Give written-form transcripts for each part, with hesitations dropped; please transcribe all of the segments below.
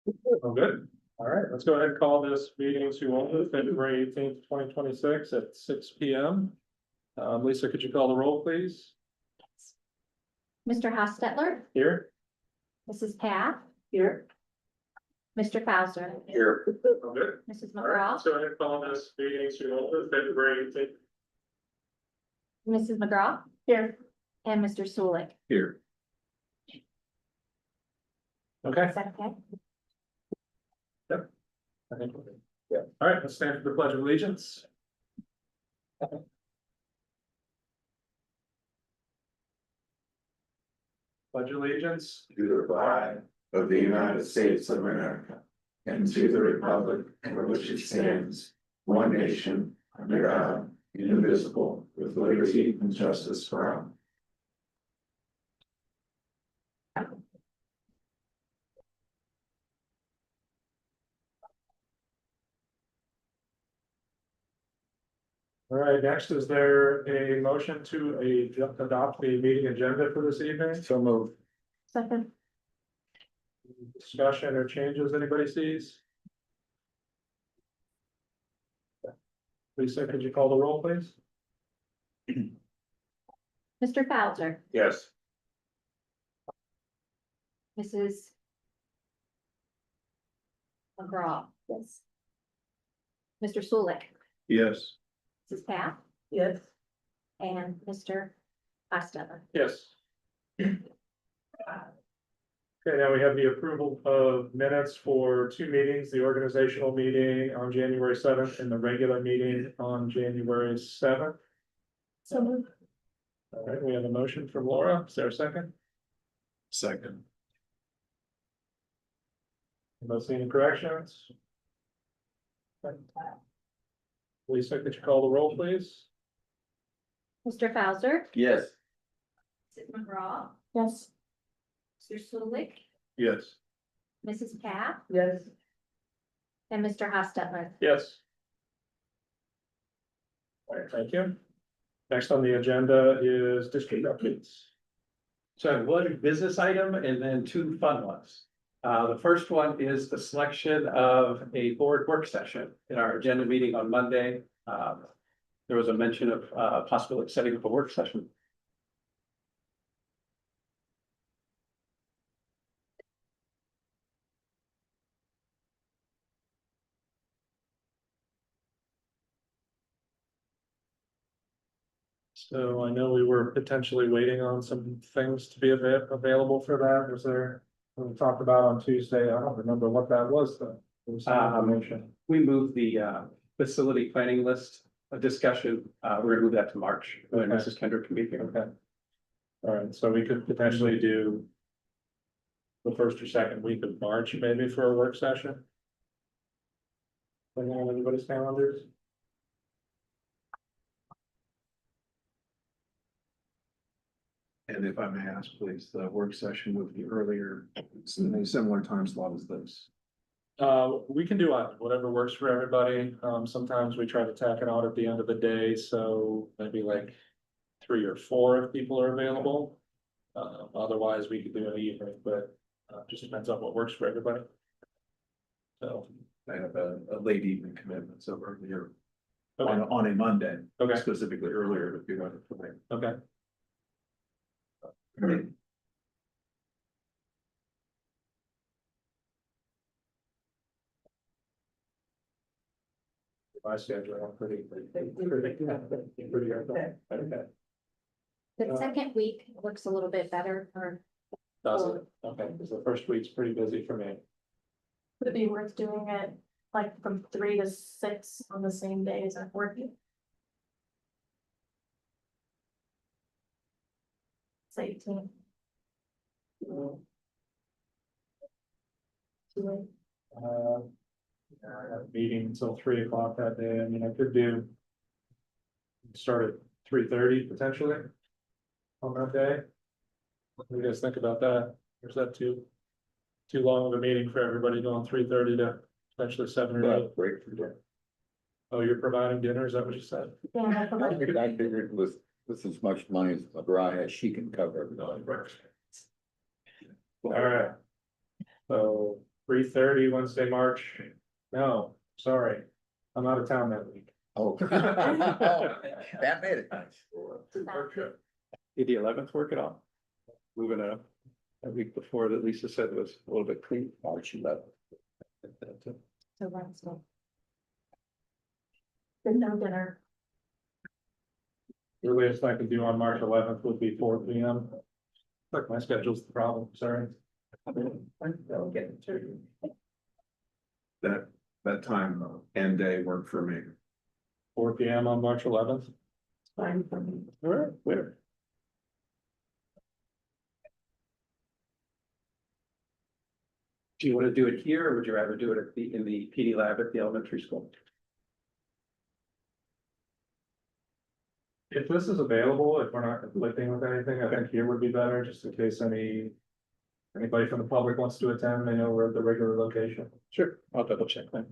Oh, good. All right, let's go ahead and call this meeting to order, February 18th, 2026 at 6 p.m. Lisa, could you call the roll, please? Mr. Hostetler, Here? Mrs. Path. Here. Mr. Bowser, Here. Oh, good. Mrs. All right, McGraw, let's go ahead and call this meeting to order, February 18th. Mrs. McGraw. Here. And Mr. Sulik. Here. Okay. Is that okay? I think we're good. Yeah. All right, let's stand for the Pledge of Allegiance. Pledge allegiance. To the flag of the United States of America, and to the republic for which it stands, one nation, under God, indivisible, with liberty and justice for all. All right, next, is there a motion to adopt the meeting agenda for this evening? So moved. Second. Discussion or changes anybody sees? Lisa, could you call the roll, please? Mr. Bowser, Yes. Mrs. McGraw. Yes. Mr. Sulik, Yes. Mrs. Path. Yes. And Mr. Hostetler. Yes. Okay, now we have the approval of minutes for two meetings, the organizational meeting on January 7th and the regular meeting on January 7th. So moved. All right, we have a motion from Laura. Is there a second? Second. Anybody see any corrections? Lisa, could you call the roll, please? Mr. Bowser, Yes. Mrs. McGraw, Yes. Mr. Sulik, Yes. Mrs. Path, Yes. and Mr. Hostetler. Yes. All right, thank you. Next on the agenda is district updates. So I have one business item and then two fun ones. The first one is the selection of a board work session in our agenda meeting on Monday. There was a mention of possible setting up a work session. So I know we were potentially waiting on some things to be available for that. Was there, we talked about on Tuesday, I don't remember what that was though. There was some information. We moved the facility planning list discussion. We're gonna move that to March when Okay. Mrs. Kendrick can be here. Okay. All right, so we could potentially do the first or second week of March, maybe for a work session. Putting on anybody's calendars? And if I may ask, please, the work session would be earlier, in a similar time slot as this. We can do whatever works for everybody. Sometimes we try to tack it on at the end of the day, so maybe like 3 or 4 if people are available. Otherwise, we could do an evening, but just depends on what works for everybody. So, I have a late evening commitment, so earlier okay, on a Monday, okay, specifically earlier would be better for me. okay. My schedule, I'm pretty. Okay. The second week looks a little bit better for, Does it? Okay, because the first week's pretty busy for me. Would it be worth doing it like from 3 to 6 on the same day as I'm working? It's 18. Too I have a meeting until 3 o'clock that day. I mean, I could do. Start at 3:30 potentially. On that day. What do you guys think about that? Or is that too long of a meeting for everybody going 3:30 to potentially 7 or 8? Break for dinner. Oh, you're providing dinner, is that what you said? Yeah, I figured with as much money as McGraw has, she can cover everything. All right. So 3:30 Wednesday, March. No, sorry, I'm out of town that week. Oh. That made it nice. Did the 11th work at all? Moving it up a week before that Lisa said was a little bit clean. March 11th. So Wednesday. Good no dinner. Earliest I could do on March 11th would be 4 p.m. Look, my schedule's the problem, sorry. I'll get it to you. That time and day work for me. 4 p.m. on March 11th. Fine for me. All right, where? Do you want to do it here, or would you rather do it at in the PD lab at the elementary school? If this is available, if we're not conflicting with anything, I think here would be better, just in case anybody from the public wants to attend, they know we're at the regular location. Sure, I'll double check that.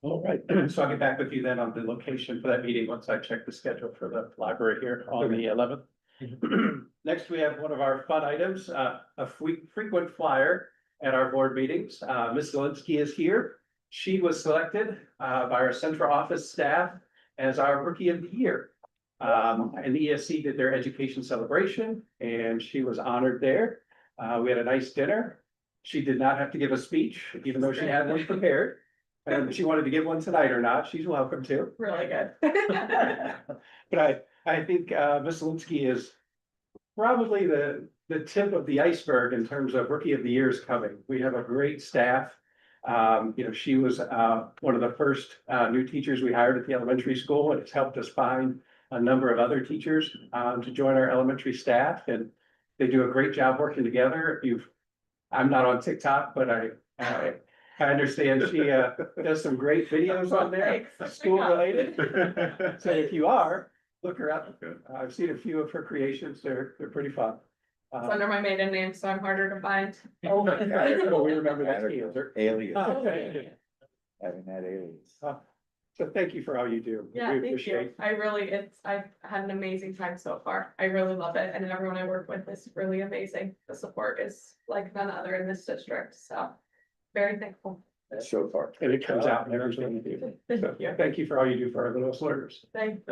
All right, so I'll get back with you then on the location for that meeting once I check the schedule for the library here on the 11th. Next, we have one of our fun items, a frequent flyer at our board meetings. Ms. Zelinski is here. She was selected by our central office staff as our Rookie of the Year. And the ESC did their education celebration and she was honored there. We had a nice dinner. She did not have to give a speech, even though she had one prepared. And if she wanted to give one tonight or not, she's welcome to. Really good. But I think Ms. Zelinski is probably the tip of the iceberg in terms of Rookie of the Years coming. We have a great staff. She was one of the first new teachers we hired at the elementary school, and it's helped us find a number of other teachers to join our elementary staff, and they do a great job working together. I'm not on TikTok, but I understand she does some great videos on there, school related. So if you are, look her up. I've seen a few of her creations. They're pretty fun. It's under my maiden name, so I'm harder to find. Oh my God, oh, we remember that. Alias, Okay. having that alias. So thank you for all you do. Yeah, We thank you. appreciate. I've had an amazing time so far. I really love it. And everyone I work with is really amazing. The support is like none other in this district, so very thankful. So far. And it comes out in everything you do. So Thank you. thank you for all you do for our little learners. Thank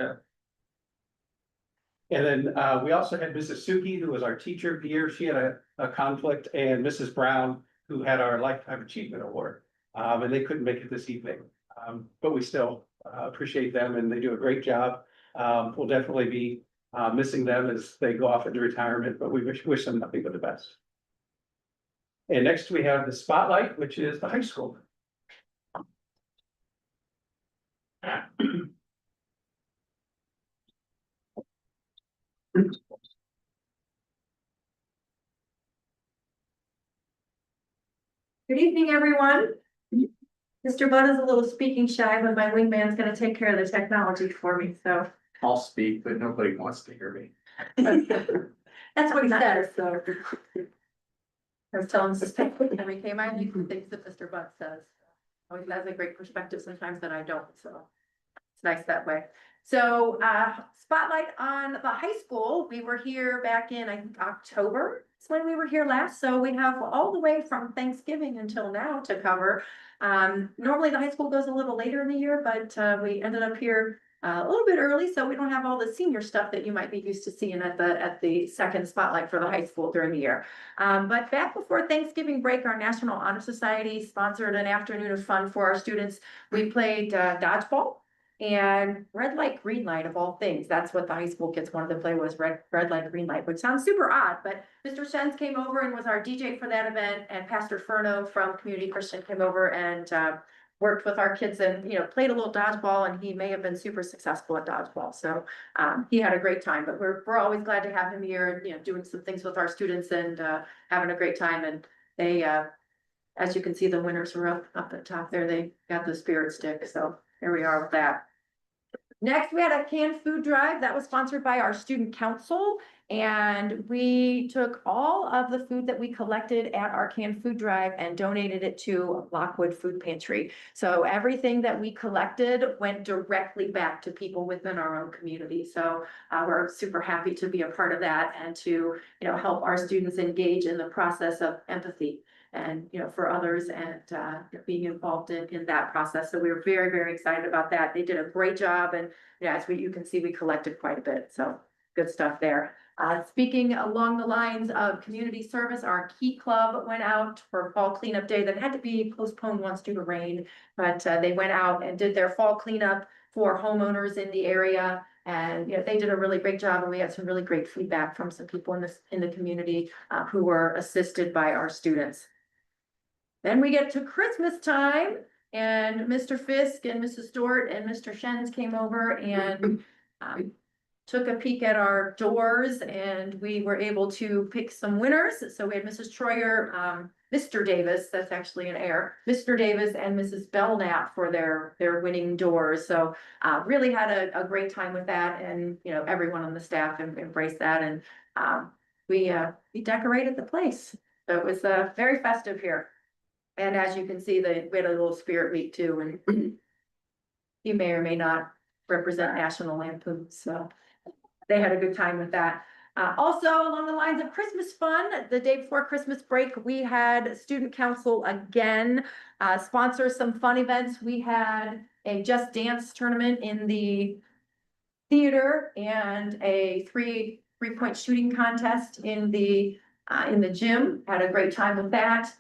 And then we also had Mrs. Suki, who was our teacher of the year. She had a conflict, and Mrs. Brown, who had our Lifetime Achievement Award. And they couldn't make it this evening. But we still appreciate them and they do a great job. We'll definitely be missing them as they go off into retirement, but we wish them nothing but the best. And next we have the spotlight, which is the high school. Good evening, everyone. Mr. Budd is a little speaking shy, but my wingman's gonna take care of the technology for me, so. I'll speak, but nobody wants to hear me. That's what he says, so. I was telling Mrs. Pickwick when we came, I like the things that Mr. Budd says. Always has a great perspective sometimes that I don't, so. It's nice that way. So, spotlight on the high school. We were here back in, I think, October. That's when we were here last. So we have all the way from Thanksgiving until now to cover. Normally the high school goes a little later in the year, but we ended up here a little bit early, so we don't have all the senior stuff that you might be used to seeing at the second spotlight for the high school during the year. But back before Thanksgiving break, our National Honor Society sponsored an afternoon of fun for our students. We played dodgeball. And red light, green light of all things. That's what the high school kids wanted to play, was red light, green light, which sounds super odd, but Mr. Sens came over and was our DJ for that event, and Pastor Furno from Community Christian came over and worked with our kids and, played a little dodgeball, and he may have been super successful at dodgeball. So he had a great time, but we're always glad to have him here and, doing some things with our students and having a great time. And they, as you can see, the winners were up at the top there. They got the spirit stick. So here we are with that. Next, we had a canned food drive that was sponsored by our student council, And we took all of the food that we collected at our canned food drive and donated it to Lockwood Food Pantry. So everything that we collected went directly back to people within our own community. So we're super happy to be a part of that and to, help our students engage in the process of empathy and, for others and being involved in that process. So we were very, very excited about that. They did a great job. And as you can see, we collected quite a bit. So good stuff there. Speaking along the lines of community service, our Key Club went out for fall cleanup day that had to be postponed once due to rain, but they went out and did their fall cleanup for homeowners in the area. And they did a really great job, and we had some really great feedback from some people in the community who were assisted by our students. Then we get to Christmas time, and Mr. Fisk and Mrs. Stewart and Mr. Shens came over and took a peek at our doors, and we were able to pick some winners. So we had Mrs. Troyer, Mr. Davis, that's actually an heir, Mr. Davis and Mrs. Belknap for their winning doors. So really had a great time with that, and everyone on the staff embraced that, and we decorated the place. So it was very festive here. And as you can see, we had a little spirit week too, and you may or may not represent National Lampoon, so they had a good time with that. Also, along the lines of Christmas fun, the day before Christmas break, we had student council again sponsor some fun events. We had a Just Dance tournament in the theater and a three-point shooting contest in the gym. Had a great time with that.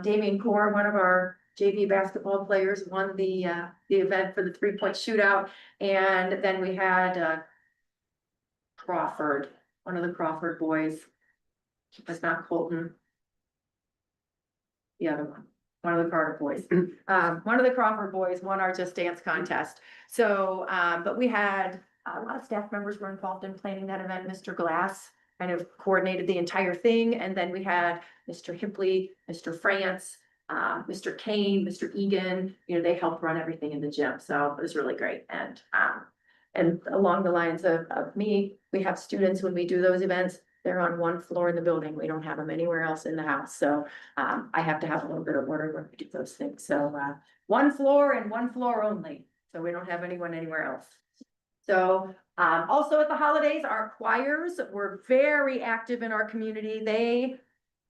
Damian Core, one of our JV basketball players, won the event for the 3-point shootout. And then we had Crawford, one of the Crawford boys. It's not Colton. The other one of the Carter boys. One of the Crawford boys won our Just Dance contest. So, but we had a lot of staff members were involved in planning that event. Mr. Glass kind of coordinated the entire thing. And then we had Mr. Hipley, Mr. France, Mr. Kane, Mr. Egan, they helped run everything in the gym. So it was really great. And along the lines of me, we have students when we do those events, they're on one floor in the building. We don't have them anywhere else in the house. So I have to have a little bit of order when we do those things. So one floor and one floor only. So we don't have anyone anywhere else. So also at the holidays, our choirs were very active in our community. They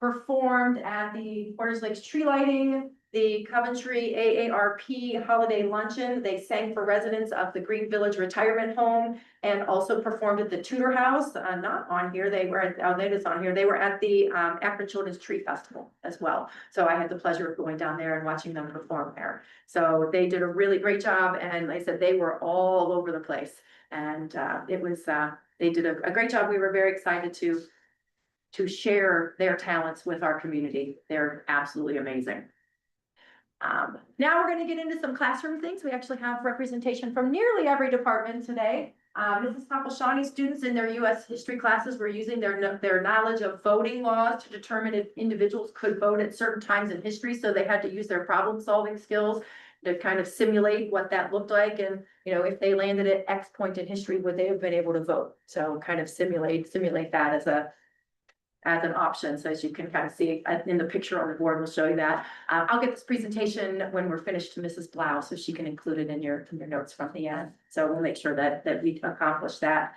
performed at the Porters Lakes tree lighting, the Coventry AARP holiday luncheon. They sang for residents of the Green Village Retirement Home and also performed at the Tudor House. Not on here, they were at, oh, that is on here. They were at the Akron Children's Tree Festival as well. So I had the pleasure of going down there and watching them perform there. So they did a really great job. And like I said, they were all over the place. And it was, they did a great job. We were very excited to share their talents with our community. They're absolutely amazing. Now we're going to get into some classroom things. We actually have representation from nearly every department today. Mrs. Kapalshani students in their U.S. history classes were using their knowledge of voting laws to determine if individuals could vote at certain times in history. So they had to use their problem solving skills to kind of simulate what that looked like. And, if they landed at X point in history, would they have been able to vote? So kind of simulate that as an option. So as you can kind of see in the picture on the board, we'll show you that. I'll get this presentation when we're finished to Mrs. Blau, so she can include it in your notes from the end. So we'll make sure that we accomplish that.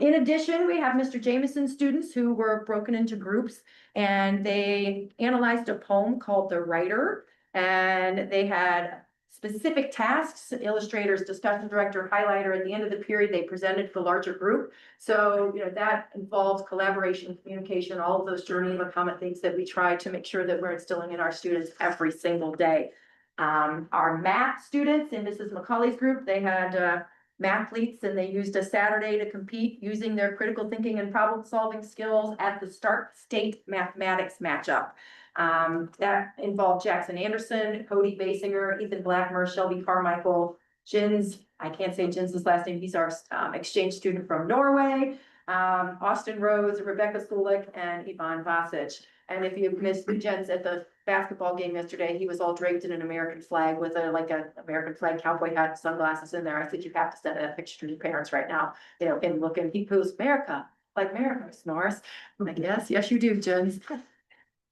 In addition, we have Mr. Jameson students who were broken into groups, and they analyzed a poem called The Writer, and they had specific tasks, illustrators, discussion director, highlighter. At the end of the period, they presented to the larger group. So, that involves collaboration, communication, all of those journey of a common things that we try to make sure that we're instilling in our students every single day. Our math students in Mrs. McCauley's group, they had mathletes, and they used a Saturday to compete using their critical thinking and problem solving skills at the Start State Mathematics matchup. That involved Jackson Anderson, Cody Basinger, Ethan Blackmer, Shelby Carmichael, Jins, I can't say Jins' last name, he's our exchange student from Norway, Austin Rose, Rebecca Sulik, and Yvonne Vasic. And if you missed Jens at the basketball game yesterday, he was all draped in an American flag with an American flag cowboy hat and sunglasses in there. I said, you have to send a picture to your parents right now, and look, and he goes, America, like Mary snores. I'm like, yes, you do, Jen.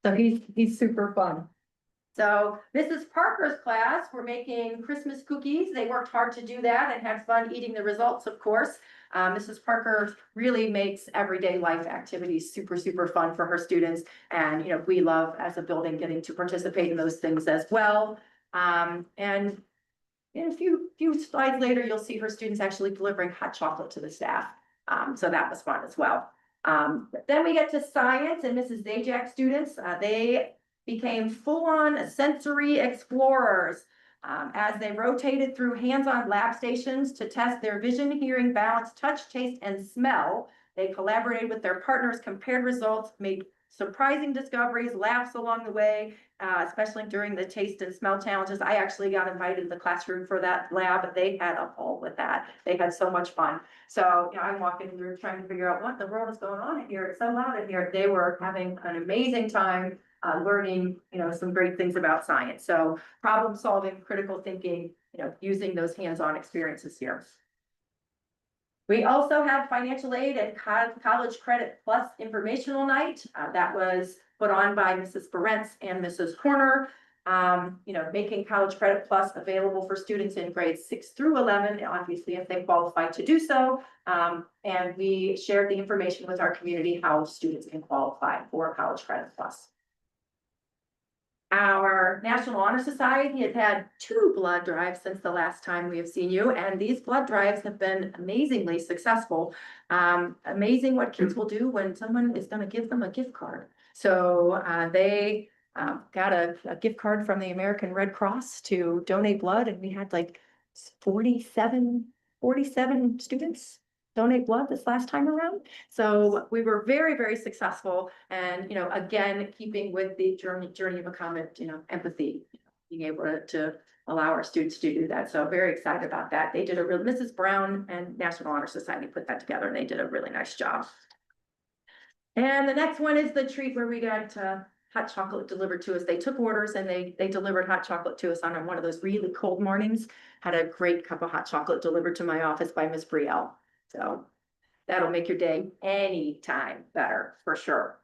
So he's super fun. So Mrs. Parker's class, we're making Christmas cookies. They worked hard to do that and had fun eating the results, of course. Mrs. Parker really makes everyday life activities super, super fun for her students. And, we love as a building getting to participate in those things as well. And in a few slides later, you'll see her students actually delivering hot chocolate to the staff. So that was fun as well. Then we get to science and Mrs. Zajac students. They became full-on sensory explorers as they rotated through hands-on lab stations to test their vision, hearing, balance, touch, taste, and smell. They collaborated with their partners, compared results, made surprising discoveries, laughs along the way, especially during the taste and smell challenges. I actually got invited to the classroom for that lab. They had a ball with that. They had so much fun. So, I'm walking through trying to figure out what the world is going on in here. It's so loud in here. They were having an amazing time learning, some great things about science. So problem solving, critical thinking, using those hands-on experiences here. We also have financial aid and college credit plus informational night. That was put on by Mrs. Ferentz and Mrs. Corner. Making college credit plus available for students in grades 6 through 11, obviously if they qualify to do so. And we shared the information with our community how students can qualify for college credit plus. Our National Honor Society has had 2 blood drives since the last time we have seen you, and these blood drives have been amazingly successful. Amazing what kids will do when someone is going to give them a gift card. So they got a gift card from the American Red Cross to donate blood, and we had like 47 students donate blood this last time around. So we were very, very successful. And, again, keeping with the journey of a comet, empathy, being able to allow our students to do that. So very excited about that. They did Mrs. Brown and National Honor Society put that together and they did a really nice job. And the next one is the treat where we got hot chocolate delivered to us. They took orders and they delivered hot chocolate to us on one of those really cold mornings. Had a great cup of hot chocolate delivered to my office by Miss Brielle. So that'll make your day anytime better for sure.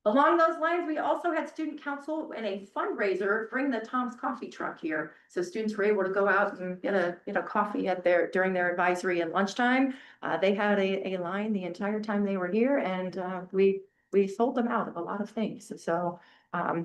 Along those lines, we also had student council and a fundraiser bring the Tom's coffee truck here. So students were able to go out and get a coffee during their advisory and lunchtime. They had a line the entire time they were here, and we sold them out of a lot of things. So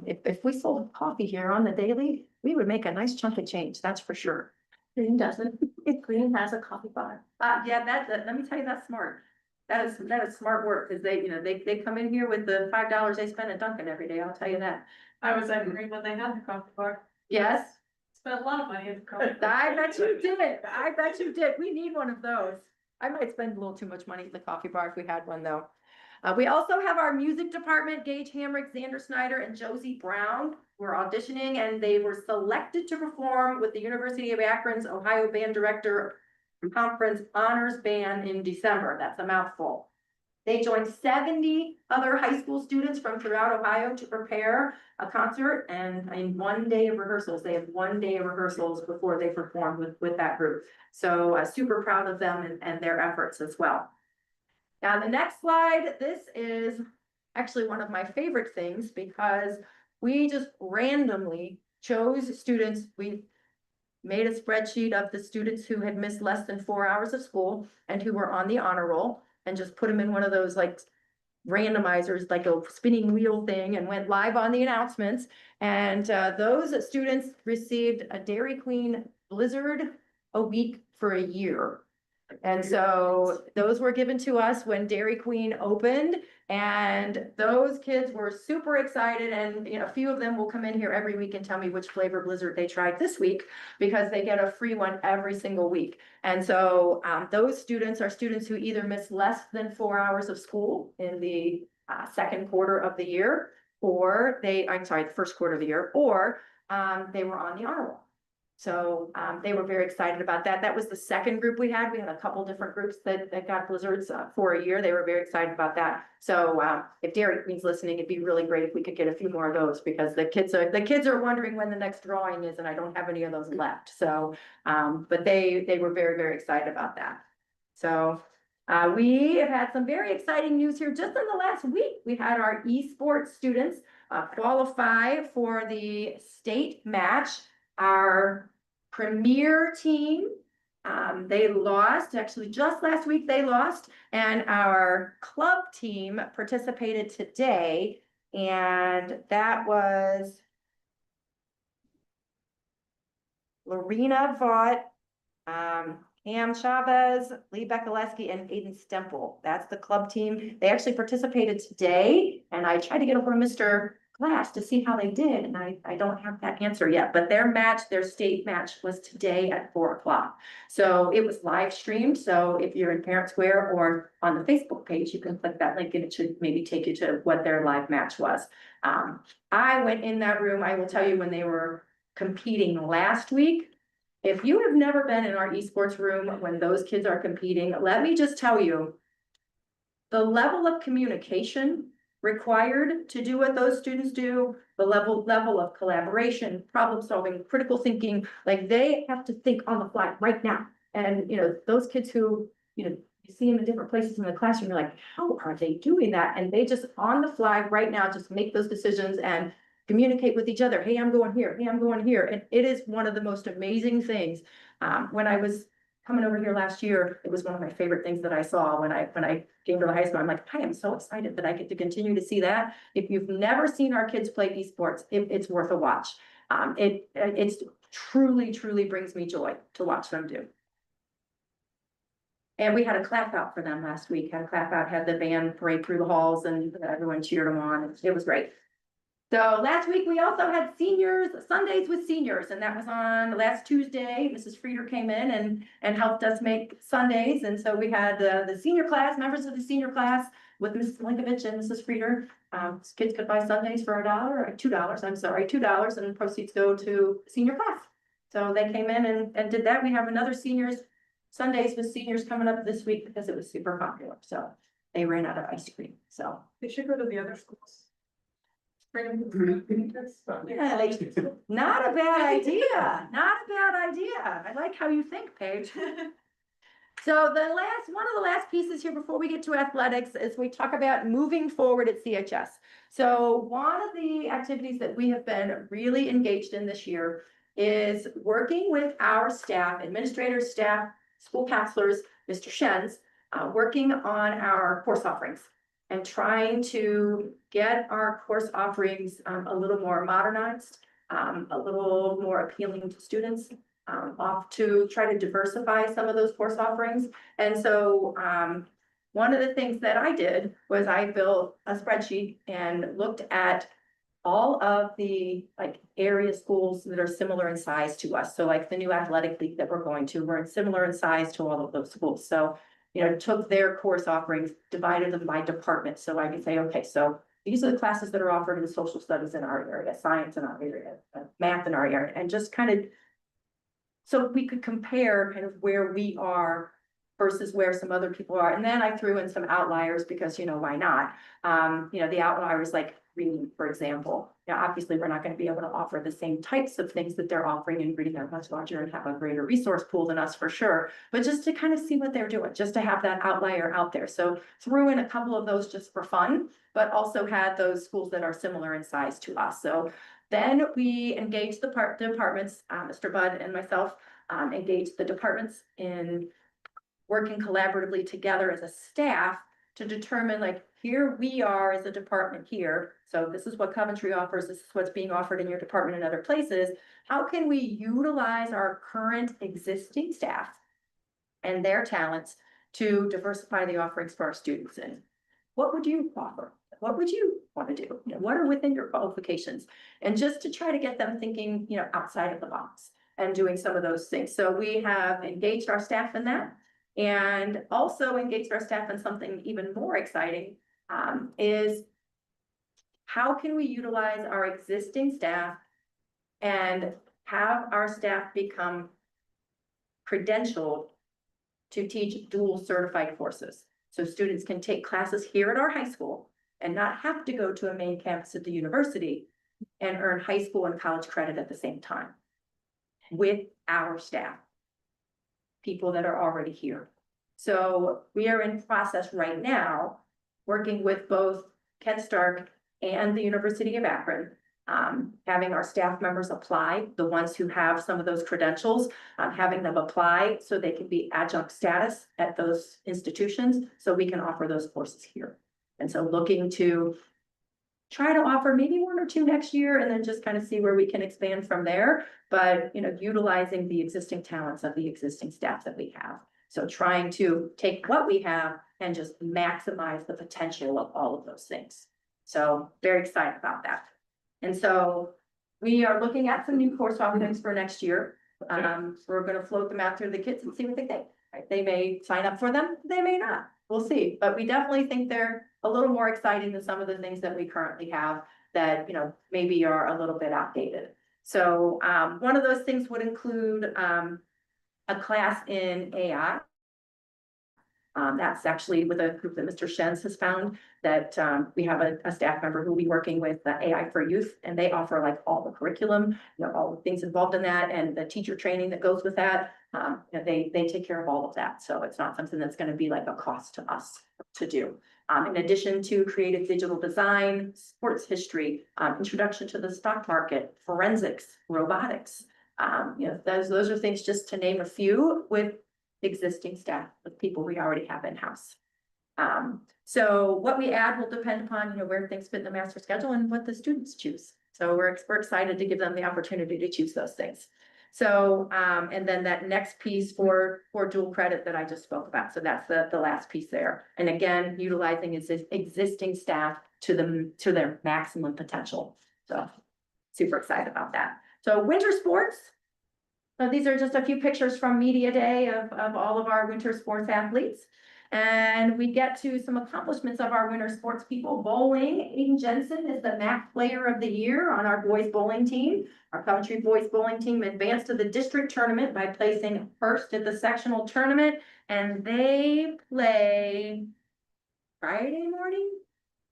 if we sold coffee here on the daily, we would make a nice chunk of change, that's for sure. Green doesn't. Green has a coffee bar. Yeah, let me tell you, that's smart. That is smart work, because they come in here with the $5 they spend at Dunkin' every day, I'll tell you that. I was at Green when they had the coffee bar. Yes, Spent a lot of money at the coffee bar. I bet you did. I bet you did. We need one of those. I might spend a little too much money at the coffee bar if we had one though. We also have our music department, Gage Hamrick, Xander Snyder, and Josie Brown were auditioning, and they were selected to perform with the University of Akron's Ohio Band Director Conference Honors Band in December. That's a mouthful. They joined 70 other high school students from throughout Ohio to prepare a concert, and in 1 day of rehearsals, they have 1 day of rehearsals before they perform with that group. So super proud of them and their efforts as well. Now, the next slide, this is actually one of my favorite things because we just randomly chose students. We made a spreadsheet of the students who had missed less than 4 hours of school and who were on the honor roll and just put them in one of those like randomizers, like a spinning wheel thing, and went live on the announcements. And those students received a Dairy Queen Blizzard a week for a year. And so those were given to us when Dairy Queen opened, and those kids were super excited. And a few of them will come in here every week and tell me which flavor Blizzard they tried this week, because they get a free one every single week. And so those students are students who either miss less than 4 hours of school in the second quarter of the year, or the first quarter of the year, or they were on the honor roll. So they were very excited about that. That was the second group we had. We had a couple different groups that got Blizzards for a year. They were very excited about that. So if Dairy Queen's listening, it'd be really great if we could get a few more of those, because the kids are wondering when the next drawing is, and I don't have any of those left. So but they were very, very excited about that. So We have had some very exciting news here just in the last week. We had our esports students qualify for the state match. Our premier team, they lost, actually just last week they lost, and our club team participated today, and that was Lorena Vaught, Cam Chavez, Lee Bekaleski, and Aiden Stemple. That's the club team. They actually participated today, and I tried to get over to Mr. Glass to see how they did, and I don't have that answer yet, but their match, their state match was today at 4 o'clock. So it was live streamed, so if you're in Parent Square or on the Facebook page, you can click that link and it should maybe take you to what their live match was. I went in that room, I will tell you, when they were competing last week. If you have never been in our esports room when those kids are competing, let me just tell you, the level of communication required to do what those students do, the level of collaboration, problem solving, critical thinking, like they have to think on the fly right now. And, you know, those kids who, you know, you see them in different places in the classroom, you're like, how are they doing that? And they just on the fly right now, just make those decisions and communicate with each other. Hey, I'm going here. Hey, I'm going here. And it is one of the most amazing things. When I was coming over here last year, it was one of my favorite things that I saw when I came to the high school. I'm like, I am so excited that I get to continue to see that. If you've never seen our kids play esports, it's worth a watch. It's truly brings me joy to watch them do. And we had a clap out for them last week. Had a clap out, had the band parade through the halls, and everyone cheered them on. It was great. So last week, we also had seniors, Sundays with seniors, and that was on last Tuesday. Mrs. Frieder came in and helped us make Sundays. And so we had the senior class, members of the senior class with Mrs. Linkovich and Mrs. Frieder. Kids could buy Sundays for $1 or $2, I'm sorry, $2, and proceeds go to senior class. So they came in and did that. We have another seniors, Sundays with seniors coming up this week because it was super popular. So they ran out of ice cream, so. They should go to the other schools. Yeah, not a bad idea, not a bad idea. I like how you think, Paige. So one of the last pieces here before we get to athletics is we talk about moving forward at CHS. So one of the activities that we have been really engaged in this year is working with our staff, administrators, staff, school counselors, Mr. Shen's, working on our course offerings and trying to get our course offerings a little more modernized, a little more appealing to students, off to try to diversify some of those course offerings. And so one of the things that I did was I built a spreadsheet and looked at all of the area schools that are similar in size to us. So like the new athletic league that we're going to, we're similar in size to all of those schools. So, you know, took their course offerings, divided them by department. So I could say, okay, so these are the classes that are offered in social studies in our area, science in our area, math in our area, and just kind of, so we could compare kind of where we are versus where some other people are. And then I threw in some outliers because, you know, why not? You know, the outliers like reading, for example. Now, obviously, we're not going to be able to offer the same types of things that they're offering in reading. They're much larger and have a greater resource pool than us for sure. But just to kind of see what they're doing, just to have that outlier out there. So threw in a couple of those just for fun, but also had those schools that are similar in size to us. So then we engaged the departments, Mr. Budd and myself engaged the departments in working collaboratively together as a staff to determine, like, here we are as a department here. So this is what Coventry offers. This is what's being offered in your department and other places. How can we utilize our current existing staff and their talents to diversify the offerings for our students? And what would you offer? What would you want to do? You know, what are within your qualifications? And just to try to get them thinking, you know, outside of the box and doing some of those things. So we have engaged our staff in that, and also engaged our staff in something even more exciting, is how can we utilize our existing staff and have our staff become credentialed to teach dual certified courses. So students can take classes here at our high school and not have to go to a main campus at the university and earn high school and college credit at the same time with our staff, people that are already here. So we are in process right now, working with both Kent Stark and the University of Akron. Having our staff members apply, the ones who have some of those credentials, having them apply so they can be adjunct status at those institutions, so we can offer those courses here. And so looking to try to offer maybe 1 or 2 next year and then just kind of see where we can expand from there. But, utilizing the existing talents of the existing staff that we have. So trying to take what we have and just maximize the potential of all of those things. So very excited about that. And so we are looking at some new course offerings for next year. We're gonna float them out to the kids and see what they think. Right? They may sign up for them, they may not. We'll see, but we definitely think they're a little more exciting than some of the things that we currently have that, maybe are a little bit outdated. So, one of those things would include, a class in AI. That's actually with a group that Mr. Shenz has found that, we have a staff member who will be working with AI for Youth, and they offer like all the curriculum, all the things involved in that and the teacher training that goes with that. They take care of all of that. So it's not something that's gonna be like a cost to us to do. In addition to creative digital design, sports history, introduction to the stock market, forensics, robotics. Those are things just to name a few with existing staff, with people we already have in-house. So what we add will depend upon, where things fit in the master schedule and what the students choose. So we're excited to give them the opportunity to choose those things. So, and then that next piece for dual credit that I just spoke about. So that's the last piece there. And again, utilizing existing staff to their maximum potential. So super excited about that. So winter sports. So these are just a few pictures from Media Day of all of our winter sports athletes. And we get to some accomplishments of our winter sports people. Bowling, Aiden Jensen is the MAC Player of the Year on our boys bowling team. Our Coventry boys bowling team advanced to the district tournament by placing first at the sectional tournament. And they play Friday morning?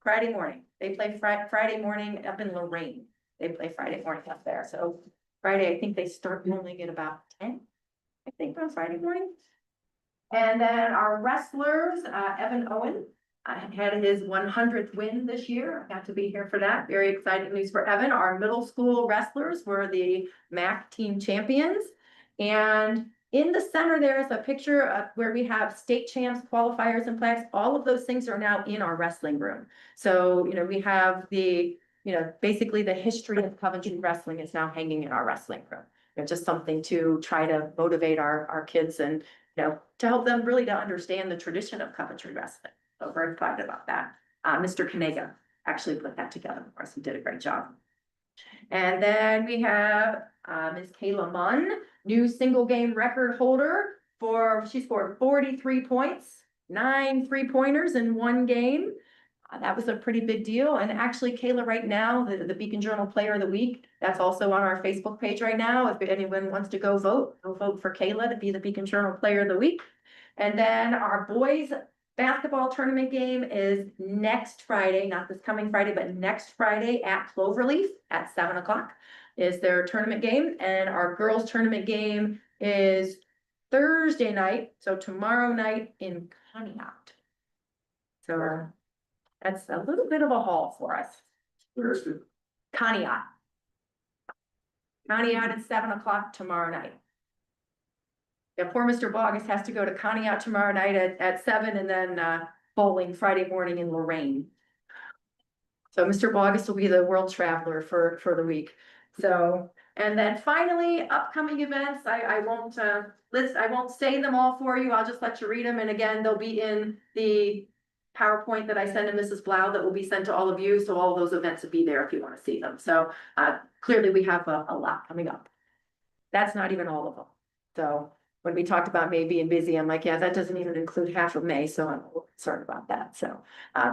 Friday morning. They play Friday morning up in Lorraine. They play Friday morning up there. So Friday, I think they start bowling at about 10, I think, on Friday morning. And then our wrestlers, Evan Owen, had his 100th win this year. I got to be here for that. Very exciting news for Evan. Our middle school wrestlers were the MAC team champions. And in the center, there is a picture of where we have state champs, qualifiers, and plaques. All of those things are now in our wrestling room. So, we have the, basically the history of Coventry wrestling is now hanging in our wrestling room. Just something to try to motivate our kids and, to help them really to understand the tradition of Coventry wrestling. So we're excited about that. Mr. Kanega actually put that together for us and did a great job. And then we have Ms. Kayla Munn, new single game record holder she scored 43 points, 9 3-pointers in 1 game. That was a pretty big deal. And actually, Kayla right now, the Beacon Journal Player of the Week, that's also on our Facebook page right now. If anyone wants to go vote for Kayla to be the Beacon Journal Player of the Week. And then our boys basketball tournament game is next Friday, not this coming Friday, but next Friday at Cloverleaf at 7 o'clock is their tournament game. And our girls tournament game is Thursday night. So tomorrow night in Conneaut. So that's a little bit of a haul for us. Where's it? Conneaut. Conneaut at 7 o'clock tomorrow night. Yeah, poor Mr. Bogus has to go to Conneaut tomorrow night at 7 and then bowling Friday morning in Lorraine. So Mr. Bogus will be the world traveler for the week. So, and then finally, upcoming events, I won't I won't say them all for you. I'll just let you read them. And again, they'll be in the PowerPoint that I send to Mrs. Blau that will be sent to all of you. So all those events will be there if you want to see them. So clearly we have a lot coming up. That's not even all of them. So when we talked about May being busy, I'm like, yeah, that doesn't even include half of May. So I'm a little concerned about that. So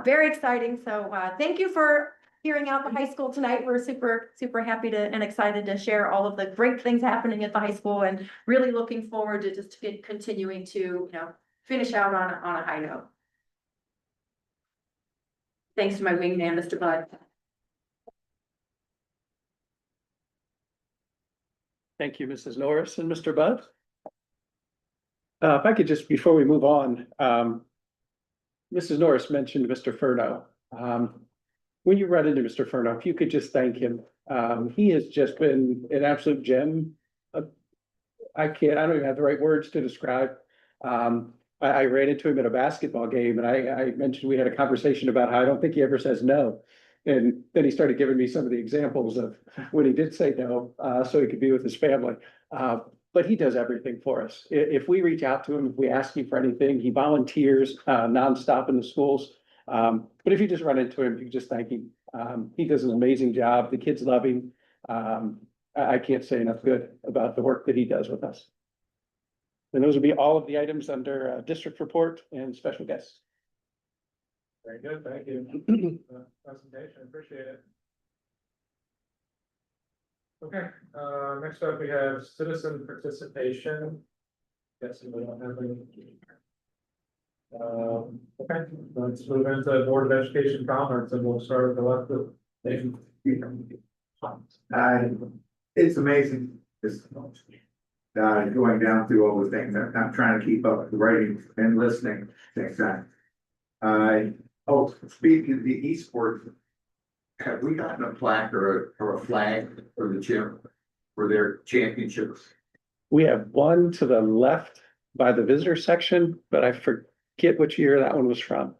very exciting. So thank you for hearing out the high school tonight. We're super, super happy and excited to share all of the great things happening at the high school and really looking forward to just continuing to, finish out on a high note. Thanks to my wingman, Mr. Bud. Thank you, Mrs. Norris and Mr. Budd. If I could just, before we move on, Mrs. Norris mentioned Mr. Furno. When you run into Mr. Furno, if you could just thank him, he has just been an absolute gem. I don't even have the right words to describe. I ran into him at a basketball game and I mentioned we had a conversation about how I don't think he ever says no. And then he started giving me some of the examples of when he did say no, so he could be with his family. But he does everything for us. If we reach out to him, if we ask him for anything, he volunteers nonstop in the schools. But if you just run into him, you just thank him. He does an amazing job. The kids love him. I can't say enough good about the work that he does with us. And those would be all of the items under district report and special guests. Very good, thank you. Presentation, appreciate it. Okay, next up we have citizen participation. Guessing we don't have any. Okay, let's move into Board of Education comments and we'll start at the left of. It's amazing, this, going down through all the things, I'm trying to keep up with the writing and listening, same time. Speaking of the esports, have we gotten a plaque or a flag for the gym for their championships? We have one to the left by the visitor section, but I forget which year that one was from.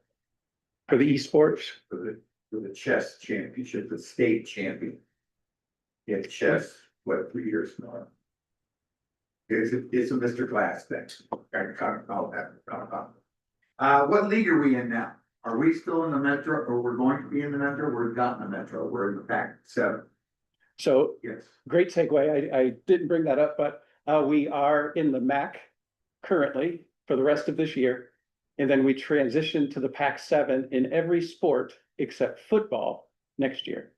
For the esports. For the chess championship, the state champion. Yeah, chess, what, 3 years now? It's a Mr. Glass thing. What league are we in now? Are we still in the Metro, or we're going to be in the Metro? We've gotten the Metro, we're in the Pac-7. So Yes. great segue. I didn't bring that up, but we are in the MAC currently for the rest of this year. And then we transition to the Pac-7 in every sport except football next year.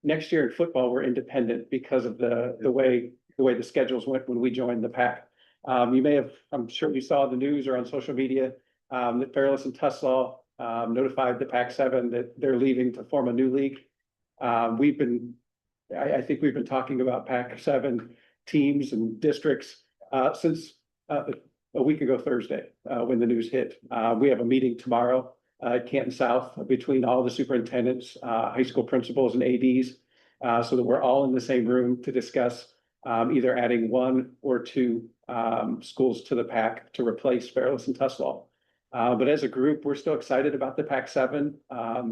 Next year in football, we're independent because of the way the schedules went when we joined the Pac. You may have, I'm sure you saw the news or on social media, that Fairless and Tuslaw notified the Pac-7 that they're leaving to form a new league. I think we've been talking about Pac-7 teams and districts since a week ago Thursday, when the news hit. We have a meeting tomorrow at Canton South between all the superintendents, high school principals and ADs, so that we're all in the same room to discuss either adding 1 or 2 schools to the Pac to replace Fairless and Tuslaw. But as a group, we're still excited about the Pac-7.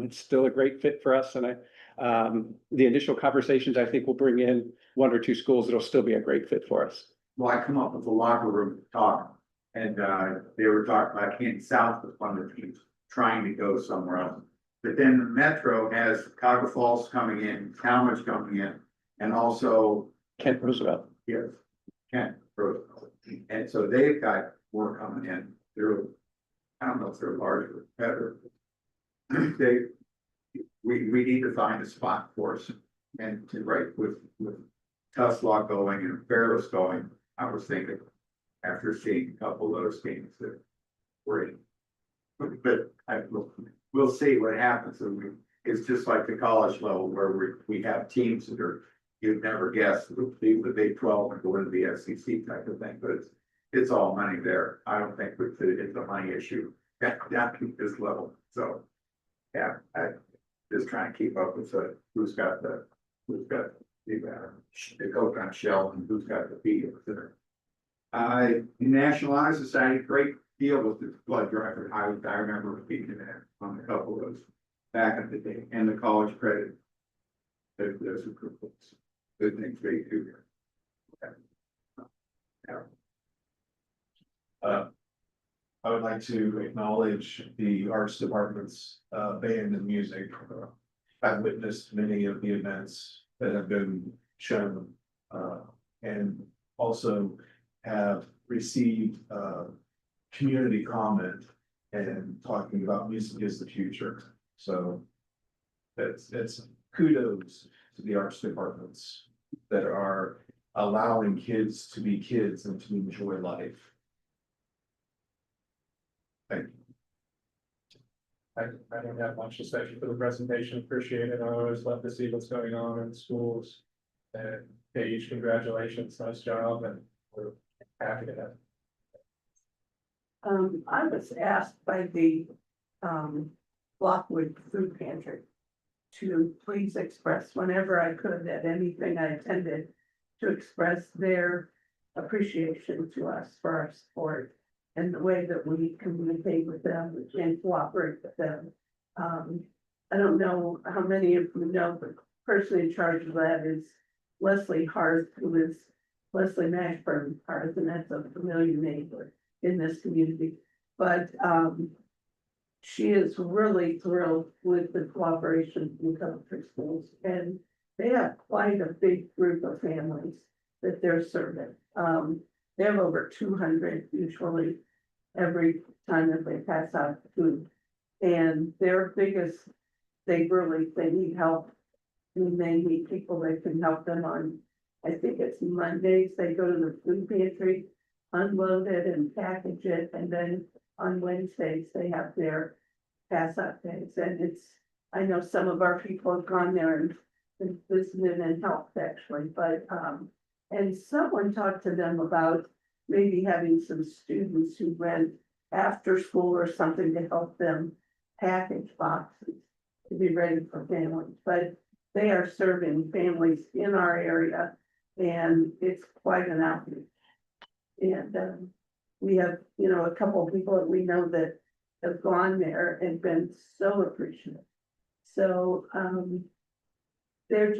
It's still a great fit for us. And the initial conversations, I think, will bring in 1 or 2 schools that'll still be a great fit for us. Well, I come up with the locker room talk, and they were talking about Canton South was one of the teams trying to go somewhere else. But then the Metro has Cuyahoga Falls coming in, Talmadge coming in, and also Kent Roosevelt. yes, Kent Roosevelt. And so they've got work coming in. I don't know if they're larger or better. We need to find a spot for us, and to write with Tuslaw going and Fairless going. I was thinking after seeing a couple of those games that were in. But we'll see what happens. And it's just like the college level where we have teams that are, you'd never guess, would be the Big 12 and go into the SEC type of thing, but it's all money there. I don't think it's a money issue at this level. So, yeah, I just trying to keep up with who's got the coat on shelf and who's got the field there. National Honor Society, great deal with the blood drive. I remember speaking there on a couple of those back in the day, and the college credit. Those are good things they do here. I would like to acknowledge the arts department's band and music. I've witnessed many of the events that have been shown, and also have received community comment and talking about music is the future. So it's kudos to the arts departments that are allowing kids to be kids and to enjoy life. Thank you. I don't have much to say for the presentation. Appreciate it. I always love to see what's going on in schools. And Paige, congratulations, nice job, and we're happy to have. I was asked by the, Lockwood Food Pantry to please express whenever I could at anything I attended, to express their appreciation to us for our support and the way that we communicate with them and cooperate with them. I don't know how many of you know, but person in charge of that is Leslie Hart, who is Leslie Mashburn Hart, and that's a familiar name in this community. But she is really thrilled with the cooperation in Coventry schools, and they have quite a big group of families that they're serving. They have over 200 usually every time that they pass out food. And their biggest, they need help. And they need people that can help them on, I think it's Mondays, they go to the food pantry, unload it and package it, and then on Wednesdays, they have their pass out days. And it's, I know some of our people have gone there and visited and helped actually, but, and someone talked to them about maybe having some students who went after school or something to help them package boxes to be ready for families. But they are serving families in our area, and it's quite an outreach. And we have, a couple of people that we know that have gone there and been so appreciative. So they're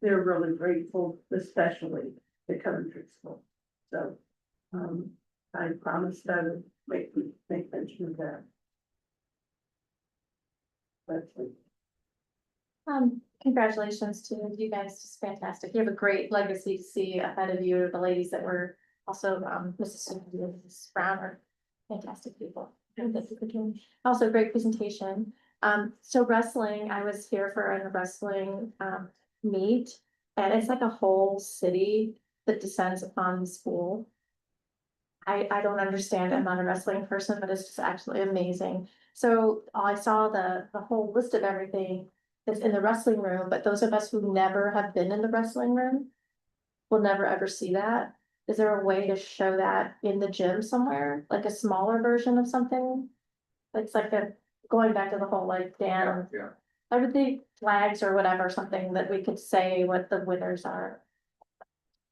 really grateful, especially the Coventry school. So I promised I would make mention of that. That's it. Congratulations to you guys, just fantastic. You have a great legacy to see ahead of you. The ladies that were also, Mrs. Susan and Mrs. Brown are fantastic people. Also, great presentation. So wrestling, I was here for a wrestling meet, and it's like a whole city that descends upon the school. I don't understand. I'm not a wrestling person, but it's just actually amazing. So I saw the whole list of everything that's in the wrestling room, but those of us who never have been in the wrestling room will never ever see that. Is there a way to show that in the gym somewhere, like a smaller version of something? It's like going back to the whole like Dan, Yeah. everything flags or whatever, something that we could say what the winners are.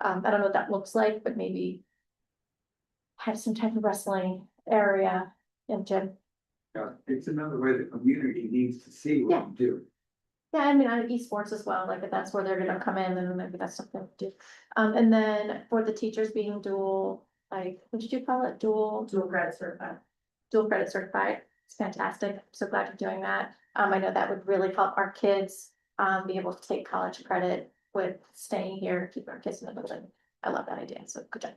I don't know what that looks like, but maybe have some type of wrestling area in gym. Yeah, it's another way the community needs to see what you do. Yeah, I mean, esports as well, like if that's where they're gonna come in, then maybe that's something to do. And then for the teachers being dual, like, what did you call it? Dual credit certified. Dual credit certified. It's fantastic. So glad you're doing that. I know that would really help our kids be able to take college credit with staying here, keep our kids in the building. I love that idea. So good job.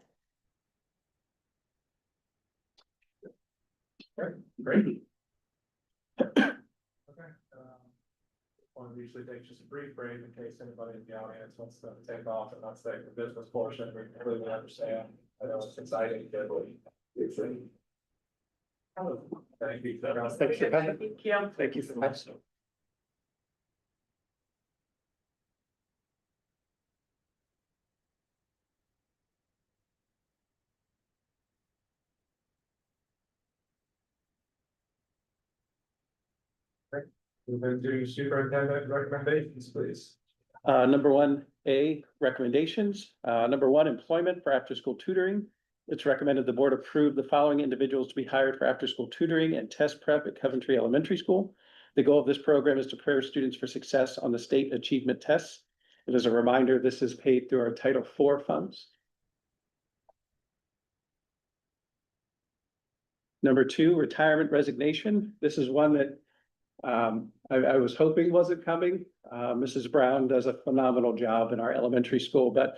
Great. Okay. One usually takes just a brief break in case anybody in the audience wants to take off and not stay for the business portion. We completely understand. I know it's exciting, but it's thank you. Thank you for coming. Thank you so much. We've been doing superintendent recommendations, please. Number 1A, recommendations. Number 1, employment for after-school tutoring. It's recommended the board approve the following individuals to be hired for after-school tutoring and test prep at Coventry Elementary School. The goal of this program is to prepare students for success on the state achievement tests. And as a reminder, this is paid through our Title IV funds. Number 2, retirement resignation. This is one that I was hoping wasn't coming. Mrs. Brown does a phenomenal job in our elementary school, but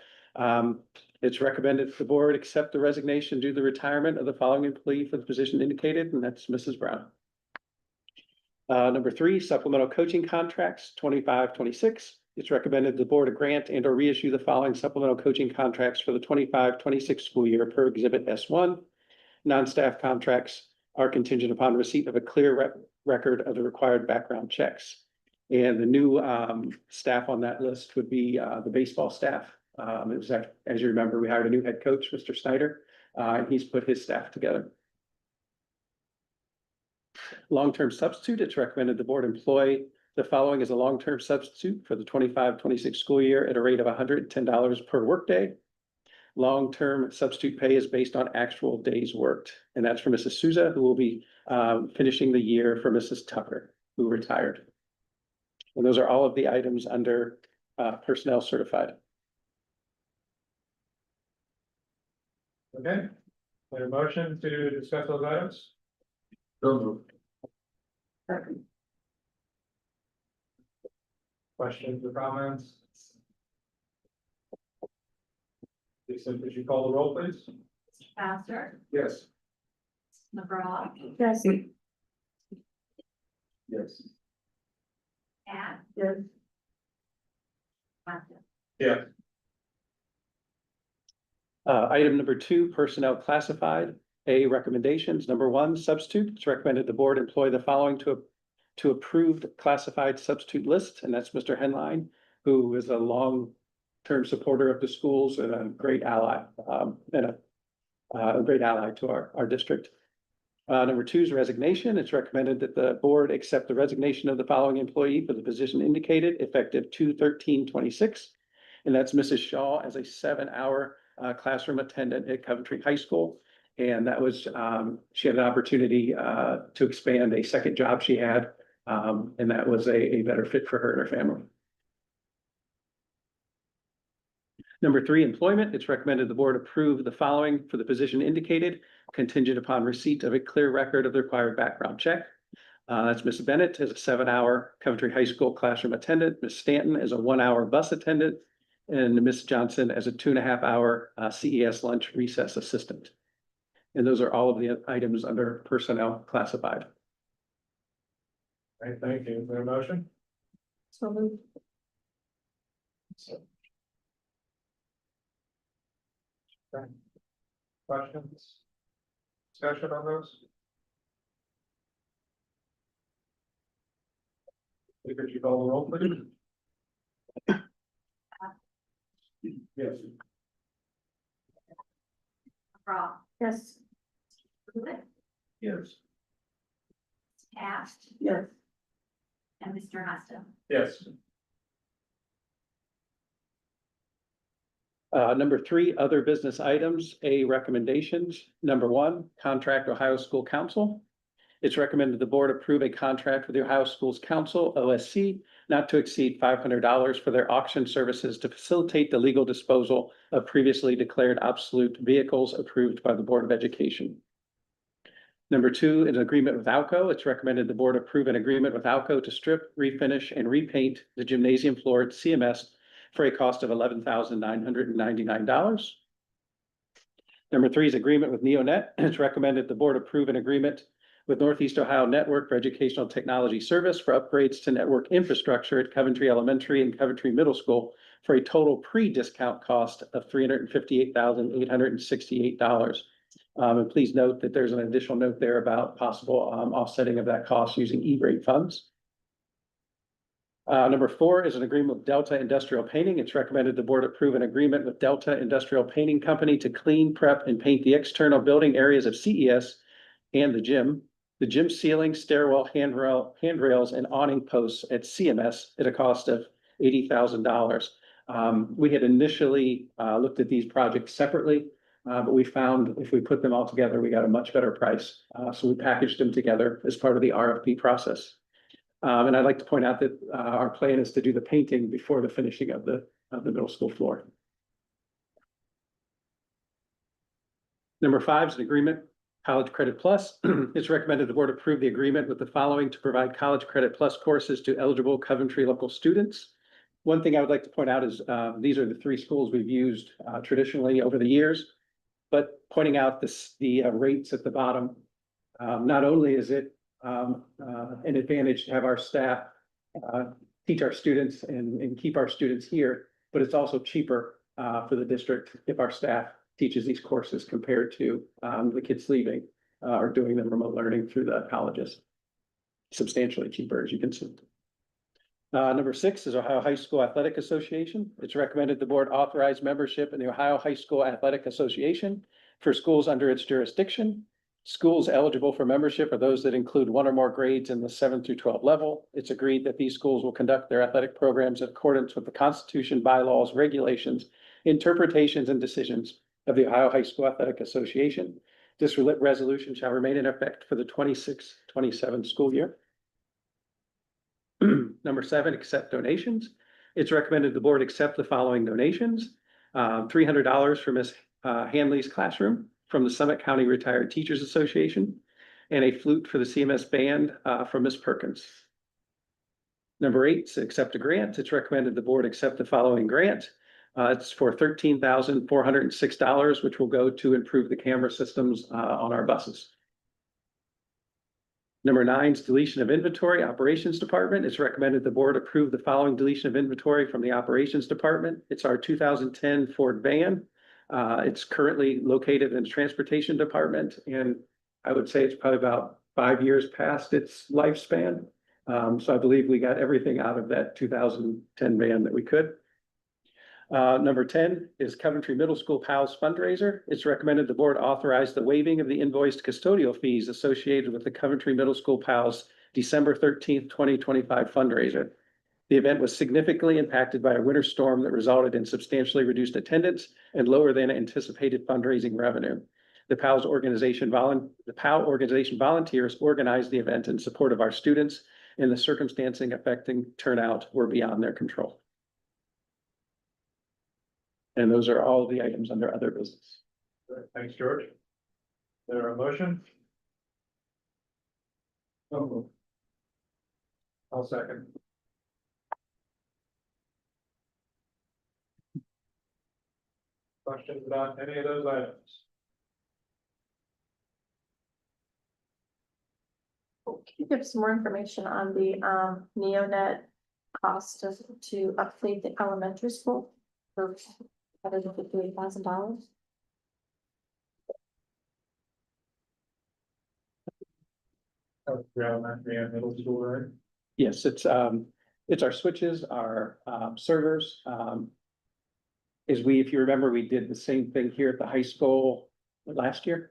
it's recommended the board accept the resignation due to the retirement of the following employee for the position indicated, and that's Mrs. Brown. Number 3, supplemental coaching contracts, 25-26. It's recommended the board grant and or reissue the following supplemental coaching contracts for the 25-26 school year per exhibit S1. Non-staff contracts are contingent upon receipt of a clear record of the required background checks. And the new staff on that list would be the baseball staff. It was, as you remember, we hired a new head coach, Mr. Snyder, and he's put his staff together. Long-term substitute, it's recommended the board employ the following as a long-term substitute for the 25-26 school year at a rate of $110 per workday. Long-term substitute pay is based on actual days worked, and that's for Mrs. Souza, who will be finishing the year for Mrs. Tucker, who retired. And those are all of the items under personnel certified. Okay, a motion to discuss those items? Questions or comments? Lisa, could you call the roll, please? Faster, Yes. McGraw, Yes. Yes. Pat, Yes. Martha. Yeah. Item number 2, personnel classified. A, recommendations. Number 1, substitute. It's recommended the board employ the following to approved classified substitute list, and that's Mr. Henline, who is a long-term supporter of the schools and a great ally, and a great ally to our district. Number 2 is resignation. It's recommended that the board accept the resignation of the following employee for the position indicated, effective 2/13/26. And that's Mrs. Shaw as a 7-hour classroom attendant at Coventry High School. And that was, she had an opportunity to expand a second job she had, and that was a better fit for her and her family. Number 3, employment. It's recommended the board approve the following for the position indicated, contingent upon receipt of a clear record of the required background check. That's Ms. Bennett as a 7-hour Coventry High School classroom attendant, Ms. Stanton as a 1-hour bus attendant, and Ms. Johnson as a 2.5-hour CES lunch recess assistant. And those are all of the items under personnel classified. All right, thank you. Is there a motion? So moved. Questions? Discussion on those? Could you call the roll, please? Yes. McGraw, Yes. Pruitt, Yes. Pat, Yes. and Mr. Hostel. Yes. Number 3, other business items, A, recommendations. Number 1, contract Ohio School Council. It's recommended the board approve a contract with the Ohio Schools Council, OSC, not to exceed $500 for their auction services to facilitate the legal disposal of previously declared obsolete vehicles approved by the Board of Education. Number 2, an agreement with ALCO. It's recommended the board approve an agreement with ALCO to strip, refinish, and repaint the gymnasium floor at CMS for a cost of $11,999. Number 3 is agreement with NeoNet. It's recommended the board approve an agreement with Northeast Ohio Network for Educational Technology Service for upgrades to network infrastructure at Coventry Elementary and Coventry Middle School for a total pre-discount cost of $358,868. And please note that there's an additional note there about possible offsetting of that cost using E-rate funds. Number 4 is an agreement with Delta Industrial Painting. It's recommended the board approve an agreement with Delta Industrial Painting Company to clean, prep, and paint the external building areas of CES and the gym ceiling, stairwell, handrails, and awning posts at CMS at a cost of $80,000. We had initially looked at these projects separately, but we found if we put them all together, we got a much better price. So we packaged them together as part of the RFP process. And I'd like to point out that our plan is to do the painting before the finishing of the middle school floor. Number 5 is an agreement, College Credit Plus. It's recommended the board approve the agreement with the following to provide College Credit Plus courses to eligible Coventry local students. One thing I would like to point out is these are the 3 schools we've used traditionally over the years, but pointing out the rates at the bottom. Not only is it an advantage to have our staff teach our students and keep our students here, but it's also cheaper for the district if our staff teaches these courses compared to the kids leaving or doing them remote learning through the colleges. Substantially cheaper, as you can see. Number 6 is Ohio High School Athletic Association. It's recommended the board authorize membership in the Ohio High School Athletic Association for schools under its jurisdiction. Schools eligible for membership are those that include one or more grades in the 7 through 12 level. It's agreed that these schools will conduct their athletic programs in accordance with the Constitution, bylaws, regulations, interpretations, and decisions of the Ohio High School Athletic Association. This resolution shall remain in effect for the 26-27 school year. Number 7, accept donations. It's recommended the board accept the following donations. $300 for Miss Hanley's classroom from the Summit County Retired Teachers Association, and a flute for the CMS band from Miss Perkins. Number 8, to accept a grant. It's recommended the board accept the following grant. It's for $13,406, which will go to improve the camera systems on our buses. Number 9 is deletion of inventory, Operations Department. It's recommended the board approve the following deletion of inventory from the Operations Department. It's our 2010 Ford van. It's currently located in the Transportation Department, and I would say it's probably about 5 years past its lifespan. So I believe we got everything out of that 2010 van that we could. Number 10 is Coventry Middle School PALS fundraiser. It's recommended the board authorize the waiving of the invoiced custodial fees associated with the Coventry Middle School PALS December 13th, 2025 fundraiser. The event was significantly impacted by a winter storm that resulted in substantially reduced attendance and lower than anticipated fundraising revenue. The PAL organization volunteers organized the event in support of our students, and the circumstances affecting turnout were beyond their control. And those are all the items under other business. Thanks, George. There a motion? Oh. I'll second. Questions about any of those items? Can you give some more information on the neonet cost to update the elementary school for $158,000? Elementary and middle school, right? Yes, it's our switches, our servers. If you remember, we did the same thing here at the high school last year,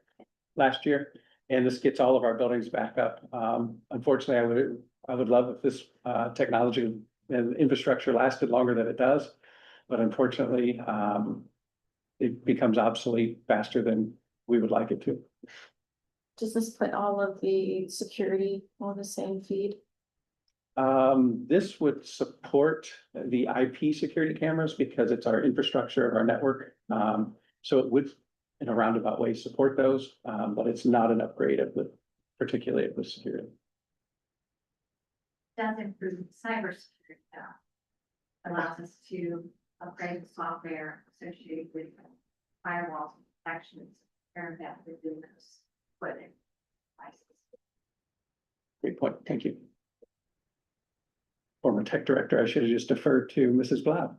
and this gets all of our buildings back up. Unfortunately, I would love if this technology and infrastructure lasted longer than it does, but unfortunately, it becomes obsolete faster than we would like it to. Does this put all of the security on the same feed? This would support the IP security cameras because it's our infrastructure, our network. So it would, in a roundabout way, support those, but it's not an upgrade of the, particularly of the security. Does improve cybersecurity though. Allows us to upgrade the software associated with firewalls, protections, and that within those equipment devices. Great point. Thank you. Former tech director, I should have just deferred to Mrs. Blau.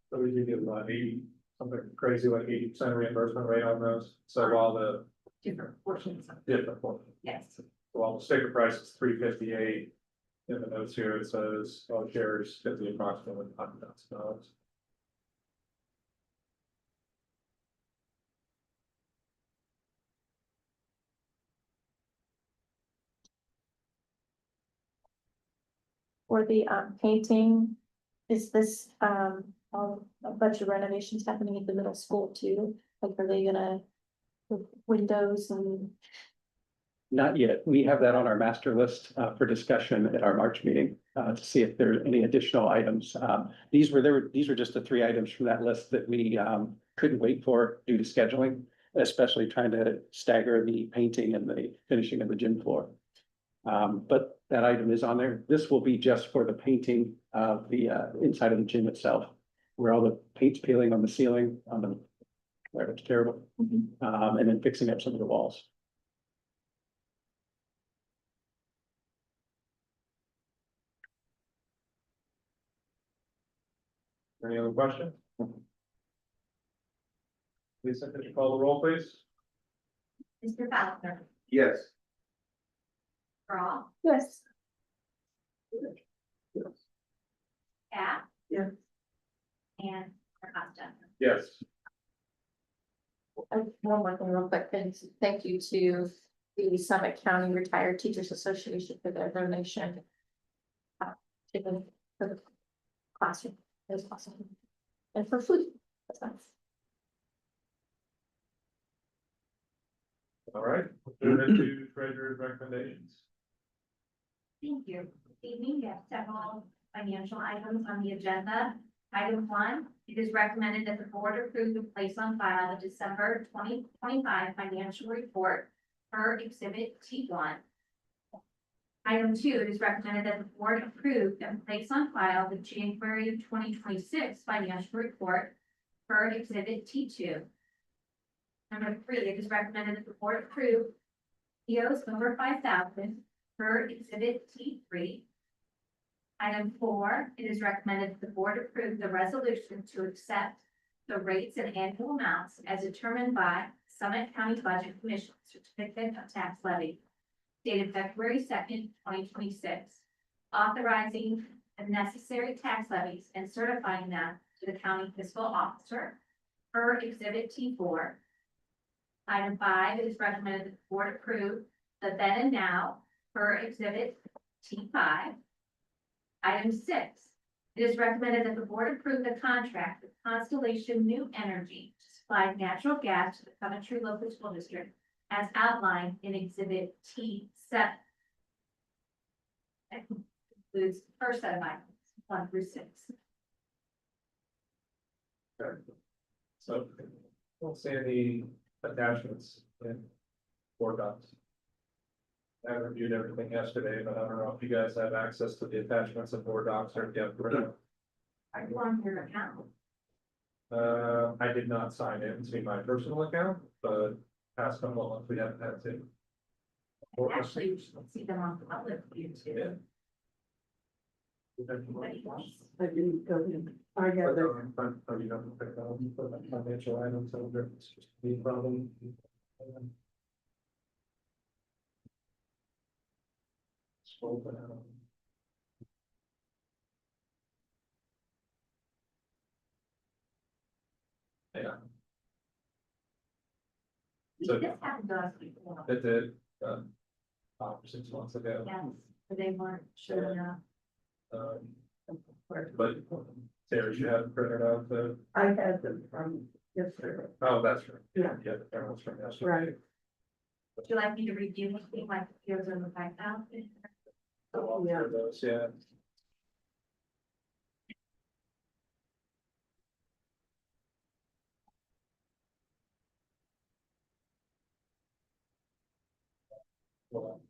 So we do get about 80, something crazy like 80% reimbursement rate on those. So while the Different portions of, different one, yes. while the sticker price is $358, in the notes here it says all shares get the approximately $100,000. For the painting, is this a bunch of renovations happening at the middle school too? Like, are they gonna put windows and? Not yet. We have that on our master list for discussion at our March meeting to see if there are any additional items. These were just the 3 items from that list that we couldn't wait for due to scheduling, especially trying to stagger the painting and the finishing of the gym floor. But that item is on there. This will be just for the painting of the inside of the gym itself, where all the paint's peeling on the ceiling, where it's terrible, and then fixing up some of the walls. Any other questions? Lisa, could you call the roll, please? Mr. Falconer, Yes. Brawl, Yes. Cat. Yes. And Costa. Yes. One more thing real quick, and thank you to the Summit County Retired Teachers Association for their donation. For the classroom, it was awesome. And for food, that's nice. All right, move into treasurer's recommendations. Thank you. This evening, we have several financial items on the agenda. Item 1, it is recommended that the board approve and place on file the December 2025 financial report per Exhibit T1. Item 2, it is recommended that the board approve and place on file the January 2026 financial report per Exhibit T2. Number 3, it is recommended that the board approve POs over 5,000 per Exhibit T3. Item 4, it is recommended that the board approve the resolution to accept the rates and annual amounts as determined by Summit County Budget Commission Certificate of Tax Levy dated February 2nd, 2026, authorizing the necessary tax levies and certifying them to the county fiscal officer per Exhibit T4. Item 5, it is recommended that the board approve the then and now per Exhibit T5. Item 6, it is recommended that the board approve the contract with Constellation New Energy to supply natural gas to the Coventry local school district as outlined in Exhibit T7. That concludes the first set of items, 1 through 6. Okay. So, don't see any attachments in board docs. I reviewed everything yesterday, but I don't know if you guys have access to the attachments in board docs or if you have to print them. Are you on your account? I did not sign in to my personal account, but past couple of months we haven't had to. Actually, you should see them on the public view too. Yeah. Anybody else? I didn't go in. I got it. Are you going to pick up the financial items over? It's just the problem. Scroll down. Yeah. So This happened to us before. it did, 5 or 6 months ago. Yes, but they weren't sure enough. But Sarah, you have printed out the, I had them from yesterday. oh, that's right. Yeah. Yeah, that was from yesterday. Right. Would you like me to review what we like to go over the 5,000? Yeah. Those, yeah. Well,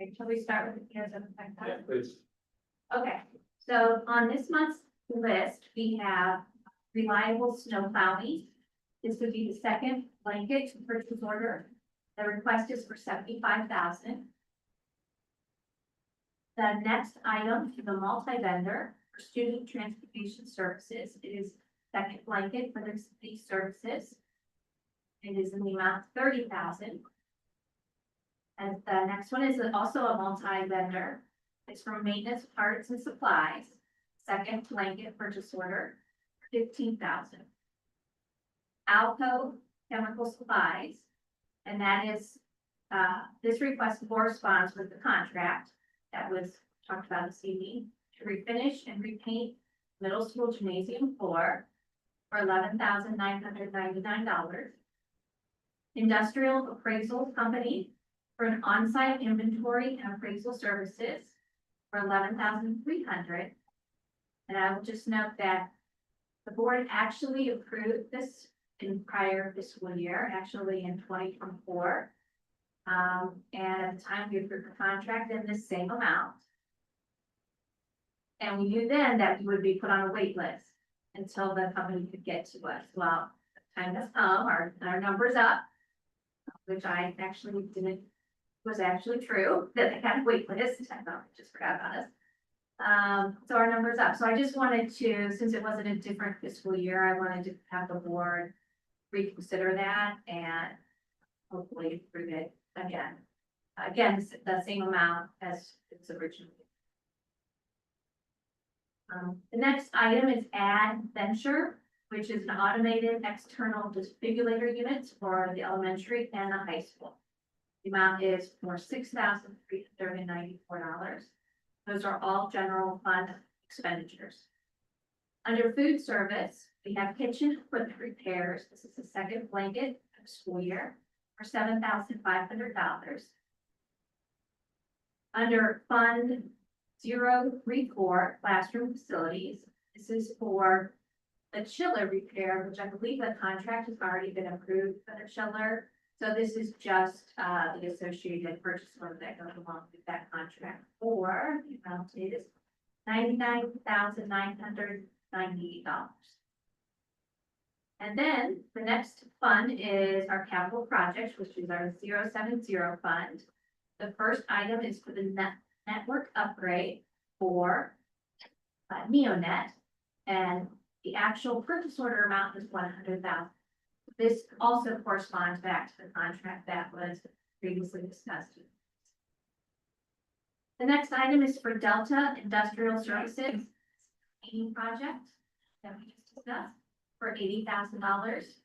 Okay, shall we start with the POs over yeah, 5,000? please. Okay, so on this month's list, we have reliable snow plowing. This would be the second blanket purchase order. The request is for 75,000. The next item is the multi-vendor for student transportation services. It is second blanket for these services. It is in the amount of 30,000. And the next one is also a multi-vendor. It's for maintenance parts and supplies. Second blanket purchase order, 15,000. Alco Chemical Supplies, and that is, this request corresponds with the contract that was talked about this evening to refinish and repaint middle school gymnasium floor for $11,999. Industrial Appraisal Company for an on-site inventory and appraisal services for $11,300. And I will just note that the board actually approved this in prior fiscal year, actually in 2024. And at the time we approved the contract in this same amount. And we knew then that we would be put on a wait list until the company could get to us. Well, time has come, our number's up, which I actually didn't, was actually true, that they had a wait list. I thought I just forgot about us. So our number's up. So I just wanted to, since it wasn't a different fiscal year, I wanted to have the board reconsider that and hopefully approve it again. Again, the same amount as it's originally. The next item is Add Venture, which is an automated external defibrillator unit for the elementary and the high school. The amount is for $6,394. Those are all general fund expenditures. Under food service, we have kitchen equipment repairs. This is the second blanket of school year for $7,500. Under Fund 034 classroom facilities, this is for the chiller repair, which I believe the contract has already been approved for the chiller. So this is just the associated purchase order that goes along with that contract for, I'll say this, $99,998. And then the next fund is our capital projects, which is our 070 fund. The first item is for the network upgrade for NeoNet, and the actual purchase order amount is $100,000. This also corresponds back to the contract that was previously discussed. The next item is for Delta Industrial Services painting project that we just discussed for $80,000.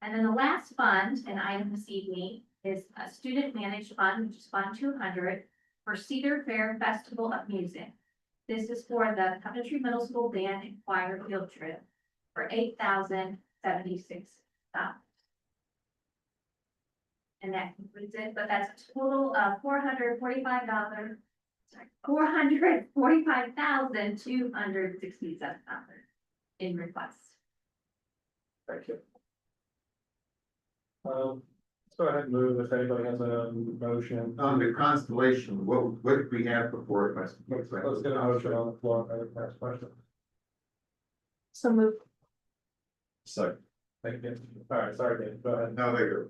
And then the last fund, an item this evening, is a student managed fund, which is Fund 200 for Cedar Fair Festival of Music. This is for the Coventry Middle School Band and Choir Field Trip for $8,076. And that concludes it, but that's a total of $445,267 in requests. Thank you. Let's go ahead and move if anybody has a motion. On the constellation, what did we have before? Let's get a motion on the floor. Next question. So move. So, Thank you. All right, sorry, Dave, go ahead. no, there.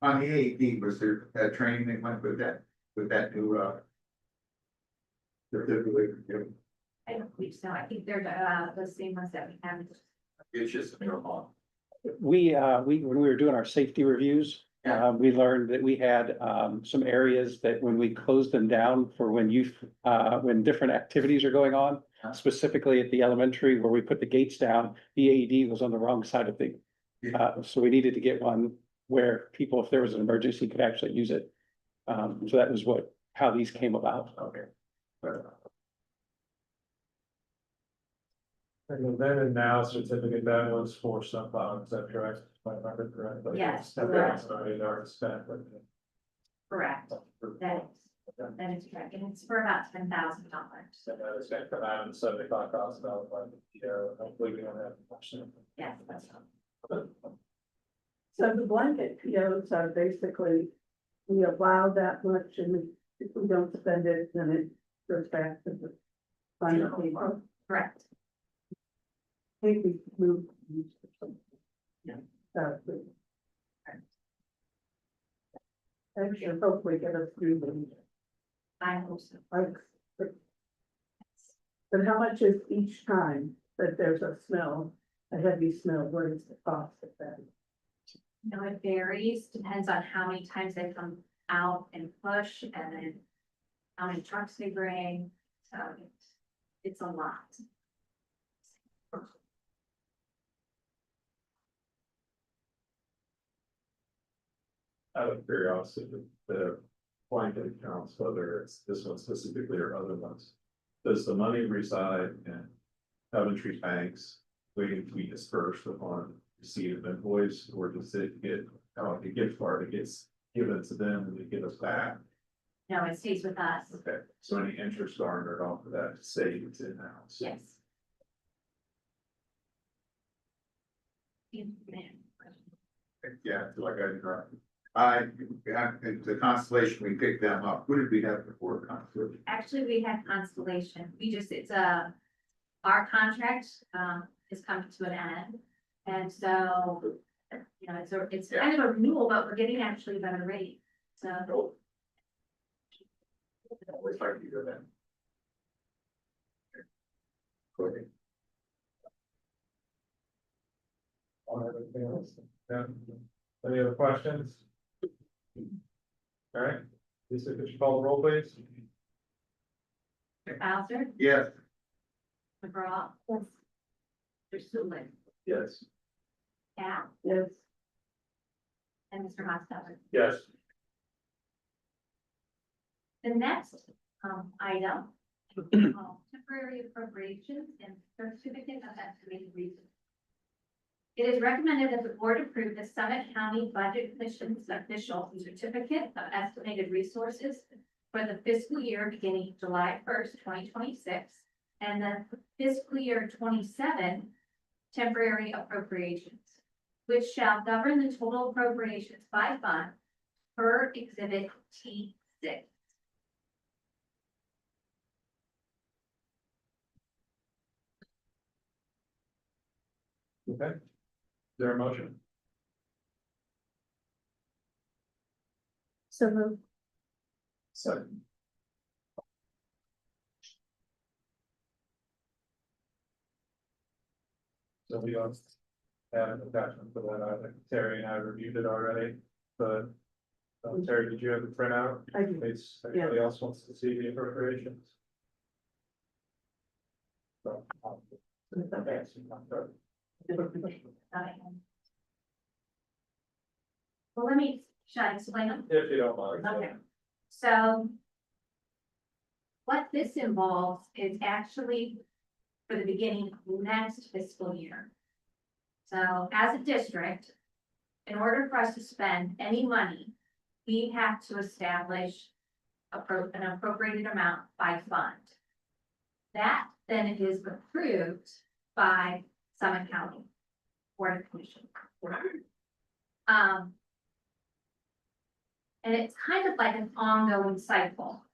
On the AED, was there a training that went with that new, defibrillator? I don't believe so. I think they're the same ones that we have. It's just a miracle. We, when we were doing our safety reviews, we learned that we had, some areas that when we closed them down for when when different activities are going on, specifically at the elementary where we put the gates down, the AED was on the wrong side of the, so we needed to get one where people, if there was an emergency, could actually use it. So that was how these came about. Okay. And the then and now certificate, that was for sunflower, is that correct? If I remember correctly. Yes, That's correct. already already spent, but. Correct. That is correct. And it's for about $10,000. So that is going to come out of the $75,000 budget, hopefully we don't have a question. Yes, that's all. So the blanket POs are basically, we allow that much and if we don't spend it, then it goes back to the final people. Correct. Maybe move. Yeah. Actually, hopefully get us through the. I hope so. But how much is each time that there's a smell, a heavy smell, what is the cost of that? No, it varies, depends on how many times they come out and push and then how many trucks they bring. So it's a lot. Out of curiosity, the blanket accounts, whether it's this one specifically or other ones, does the money reside in Coventry banks waiting to be dispersed upon receipt of invoice, or does it get, the gift card, it gets given to them and they give us back? No, it stays with us. Okay, so any interest garnered off of that, say it's in-house? Yes. Yeah, I feel like I interrupted. The Constellation, we picked them up. Who did we have before Constellation? Actually, we had Constellation. It's our contract, is coming to an end. And so, it's kind of a renewal, but we're getting actually a better rate. So We're starting to go then. Quick. Anything else? Yeah. Any other questions? All right, Lisa, could you call the roll, please? Mr. Bowser, Yes. McGraw. Yes. Mr. Sullivan, Yes. Cap, Yes. and Mr. Hostetler. Yes. The next item, temporary appropriations and certificate of estimated reasons. It is recommended that the board approve the Summit County Budget Commission's official certificate of estimated resources for the fiscal year beginning July 1st, 2026, and the fiscal year 27 temporary appropriations, which shall govern the total appropriations by fund per Exhibit T6. Okay. Is there a motion? So moved. Second. So we also have an attachment for that. I think Terry and I reviewed it already, but Terry, did you have the printout? I do. In case anybody else wants to see the appropriations? So, okay, so I'm done. Well, should I explain them? If you don't mind. Okay, so what this involves is actually for the beginning of next fiscal year. So as a district, in order for us to spend any money, we have to establish an appropriated amount by fund. That then is approved by Summit County Board of Commissioners. And it's kind of like an ongoing cycle.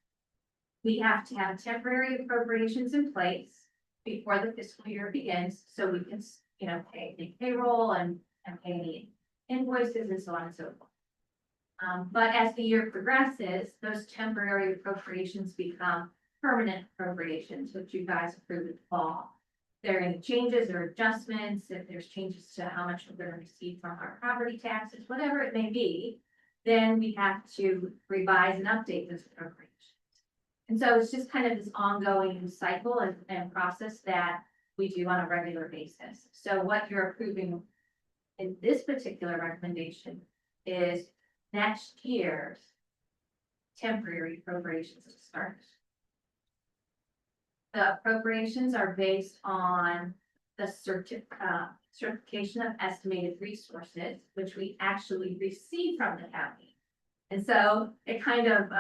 We have to have temporary appropriations in place before the fiscal year begins, so we can, pay payroll and pay any invoices and so on and so forth. But as the year progresses, those temporary appropriations become permanent appropriations, which you guys approved in the fall. If there are any changes or adjustments, if there's changes to how much we're going to receive from our property taxes, whatever it may be, then we have to revise and update those appropriations. And so it's just kind of this ongoing cycle and process that we do on a regular basis. So what you're approving in this particular recommendation is next year's temporary appropriations to start. The appropriations are based on the certification of estimated resources, which we actually receive from the county. And so it kind of,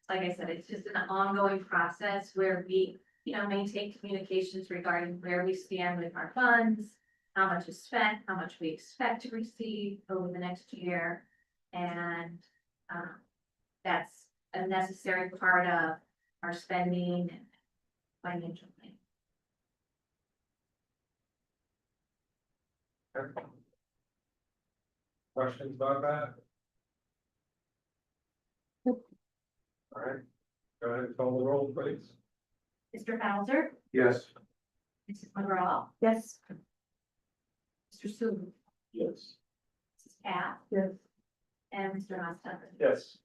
like I said, it's just an ongoing process where we, maintain communications regarding where we stand with our funds, how much is spent, how much we expect to receive over the next year. And that's a necessary part of our spending and financial planning. Questions about that? All right, go ahead and call the roll, please. Mr. Bowser, Yes. Mrs. McGraw, Yes. Mr. Sullivan, Yes. Mrs. Cap, Yes. and Mr. Hostetler. Yes.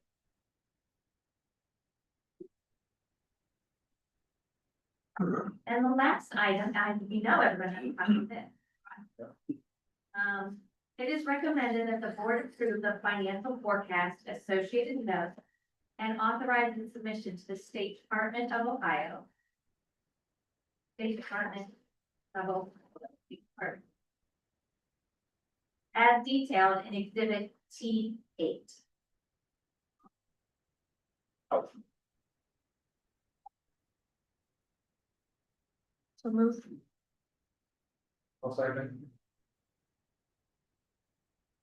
And the last item, everyone has a copy of it. It is recommended that the board approve the financial forecast associated notes and authorize its submission to the State Department of Ohio. State Department of Ohio. As detailed in Exhibit T8. So moved. I'll second.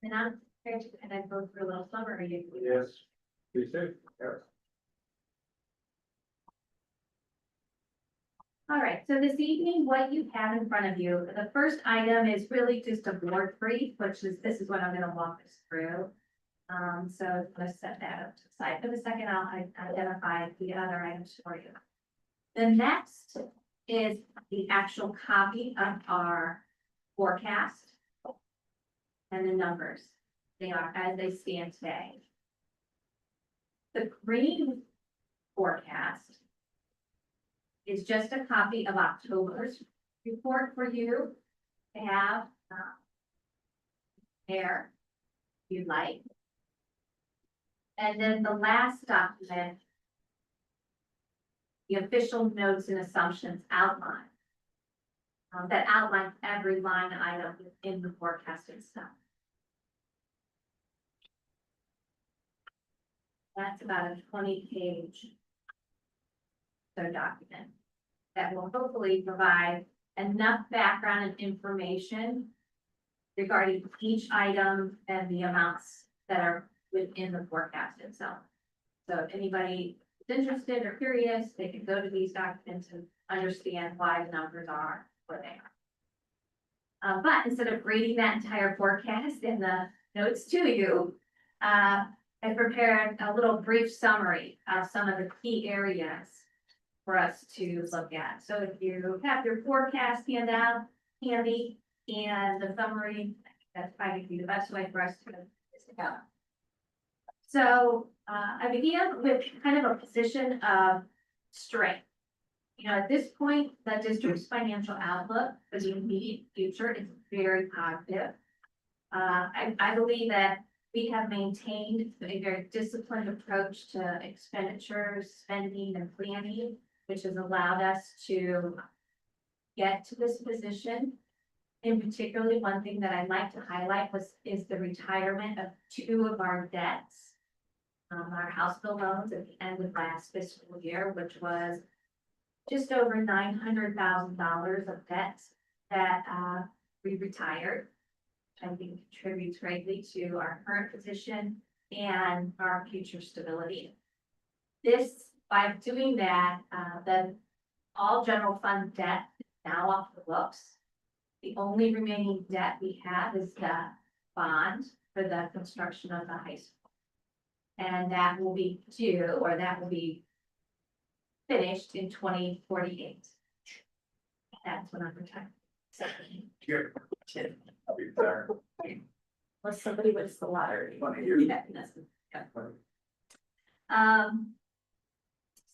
And I'm prepared to kind of go through a little summary. Yes. Please do. Yes. All right, so this evening, what you have in front of you, the first item is really just a board brief, this is what I'm gonna walk us through. So I'm gonna set that up to the side. For the second, I'll identify the other items for you. The next is the actual copy of our forecast and the numbers. They are as they stand today. The green forecast is just a copy of October's report for you to have there, if you'd like. And then the last document, the official notes and assumptions outline. That outlines every line item in the forecast itself. That's about a 20-page document that will hopefully provide enough background and information regarding each item and the amounts that are within the forecast itself. So if anybody is interested or curious, they can go to these documents and understand why the numbers are what they are. But instead of reading that entire forecast in the notes to you, I prepared a little brief summary of some of the key areas for us to look at. So if you have your forecast handout handy and the summary, that's probably be the best way for us to go. So I began with kind of a position of strength. You know, at this point, the district's financial outlook for the immediate future is very positive. I believe that we have maintained a very disciplined approach to expenditures, spending, and planning, which has allowed us to get to this position. In particular, one thing that I'd like to highlight is the retirement of 2 of our debts. Our house bill loans at the end of last fiscal year, which was just over $900,000 of debts that we retired. I think contributes greatly to our current position and our future stability. By doing that, the all general fund debt is now off the books. The only remaining debt we have is the bond for the construction of the high school. And that will be due, or that will be finished in 2048. That's when I'm retired. So, Unless somebody wins the lottery.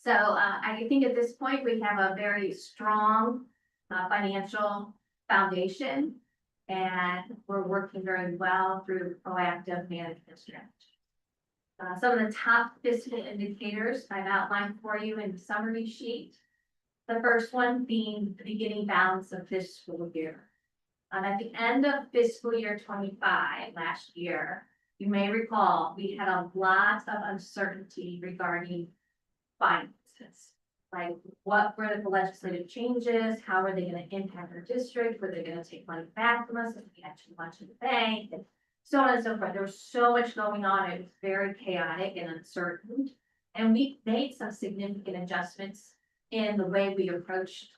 So I think at this point, we have a very strong financial foundation, and we're working very well through proactive management strategy. Some of the top fiscal indicators I've outlined for you in the summary sheet. The first one being the beginning balance of fiscal year. At the end of fiscal year 25 last year, you may recall, we had a lot of uncertainty regarding finances. Like, what were the legislative changes? How are they going to impact our district? Were they going to take money back from us if we had too much in the bank? And so on and so forth. There was so much going on. It was very chaotic and uncertain. And we made some significant adjustments in the way we approached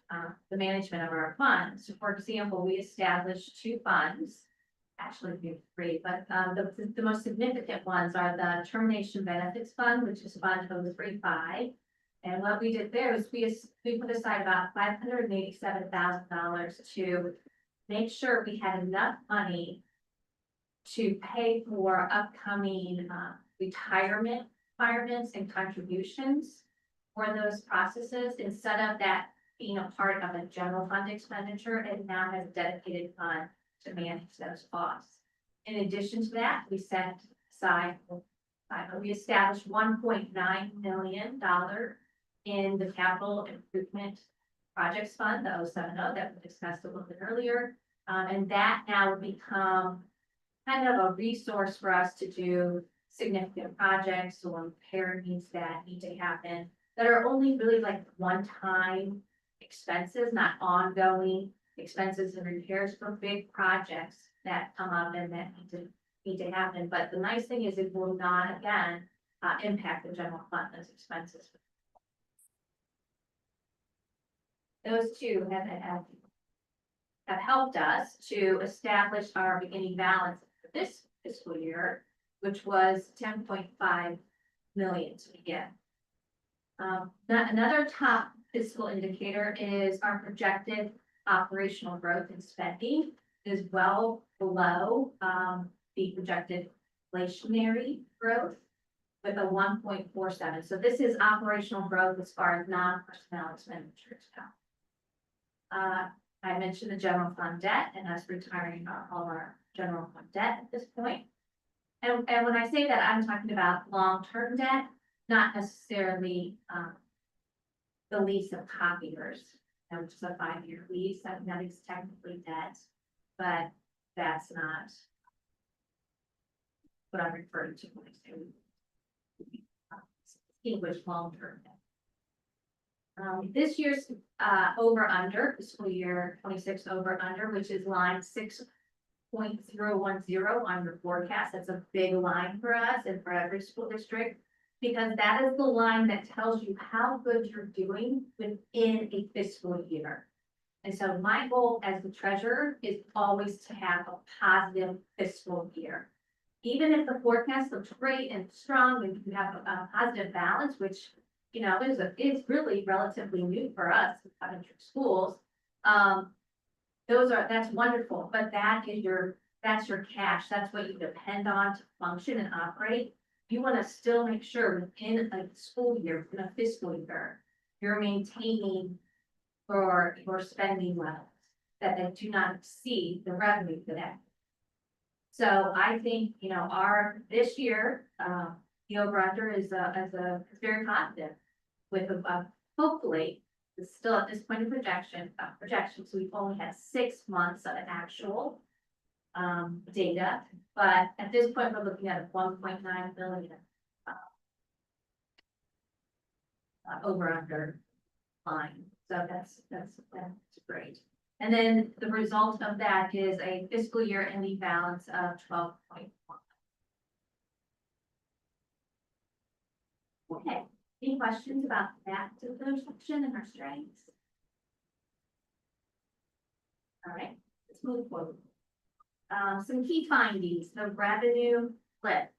the management of our funds. So for example, we established 2 funds, actually we have 3, but the most significant ones are the Termination Benefits Fund, which is Fund 035. And what we did there is we put aside about $587,000 to make sure we had enough money to pay for upcoming retirement requirements and contributions for those processes. Instead of that being a part of a general fund expenditure, it now has a dedicated fund to manage those costs. In addition to that, we set aside, we established $1.9 million in the capital improvement projects fund, the 070 that we discussed a little bit earlier. And that now will become kind of a resource for us to do significant projects or repair needs that need to happen that are only really like one-time expenses, not ongoing expenses and repairs for big projects that come up and that need to happen. But the nice thing is it will not, again, impact the general fund, those expenses. Those 2 have helped us to establish our beginning balance for this fiscal year which was 10.5 million to begin. Another top fiscal indicator is our projected operational growth in spending is well below, the projected inflationary growth with a 1.47. So this is operational growth as far as non-personnel expenditures go. I mentioned the general fund debt and us retiring all our general fund debt at this point. And when I say that, I'm talking about long-term debt, not necessarily, the lease of copiers, which is a 5-year lease. That is technically debt, but that's not what I'm referring to when I say English long-term debt. This year's over under fiscal year 26 over under, which is line 6.010 on your forecast. That's a big line for us and for every school district, because that is the line that tells you how good you're doing within a fiscal year. And so my goal as the treasurer is always to have a positive fiscal year. Even if the forecast looks great and strong and you have a positive balance, which, you know, is really relatively new for us in Coventry schools. That's wonderful, but that's your cash. That's what you depend on to function and operate. You want to still make sure within a school year, in a fiscal year, you're maintaining your spending levels, that they do not exceed the revenue for that. So I think, you know, this year, the over-under is very positive with hopefully, it's still at this point of projections, we've only had 6 months of actual data, but at this point, we're looking at a 1.9 billion over-under line. So that's great. And then the result of that is a fiscal year ending balance of 12.1. Okay, any questions about that particular section and our strengths? All right, let's move forward. Some key findings, the revenue flip.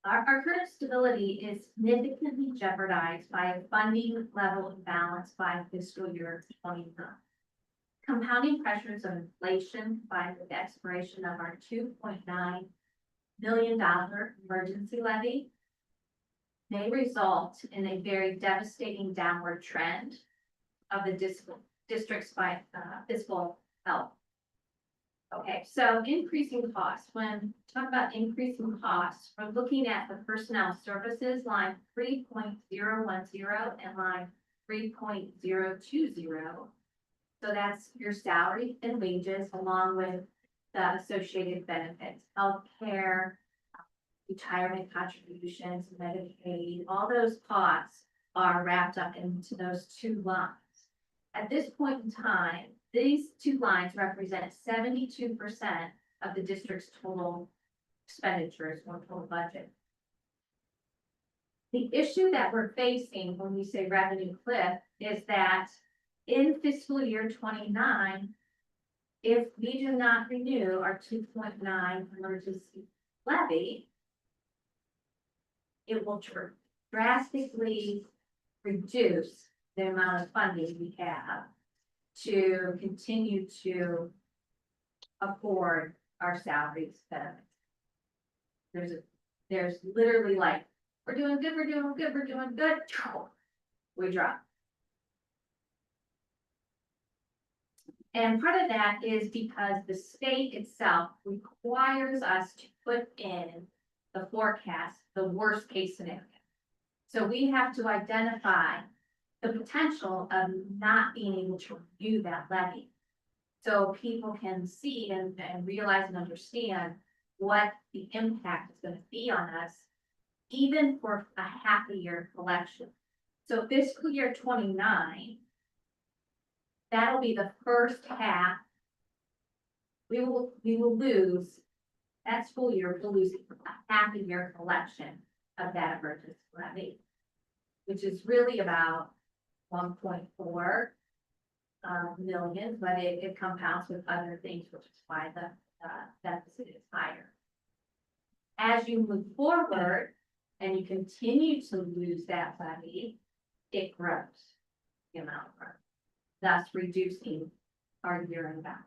Our current stability is significantly jeopardized by a funding level imbalance by fiscal year 29. Compounding pressures of inflation by the expiration of our $2.9 million emergency levy may result in a very devastating downward trend of the district's fiscal health. Okay, so increasing costs. When talk about increasing costs, we're looking at the personnel services line 3.010 and line 3.020. So that's your salary and wages along with the associated benefits, healthcare, retirement contributions, Medicaid, all those costs are wrapped up into those two lines. At this point in time, these two lines represent 72% of the district's total expenditures or total budget. The issue that we're facing when we say revenue cliff is that in fiscal year 29, if we do not renew our 2.9 emergency levy, it will drastically reduce the amount of funding we have to continue to afford our salaries benefits. There's literally like, we're doing good, we're doing good, we're doing good, we drop. And part of that is because the state itself requires us to put in the forecast, the worst case scenario. So we have to identify the potential of not being able to review that levy. So people can see and realize and understand what the impact is going to be on us, even for a half a year collection. So fiscal year 29, that'll be the first half. We will lose, that school year, we'll lose a half a year collection of that emergency levy, which is really about 1.4 million, but it compounds with other things, which is why the deficit is higher. as you move forward and you continue to lose that levy, it grows. The amount grows, thus reducing our year-end balance.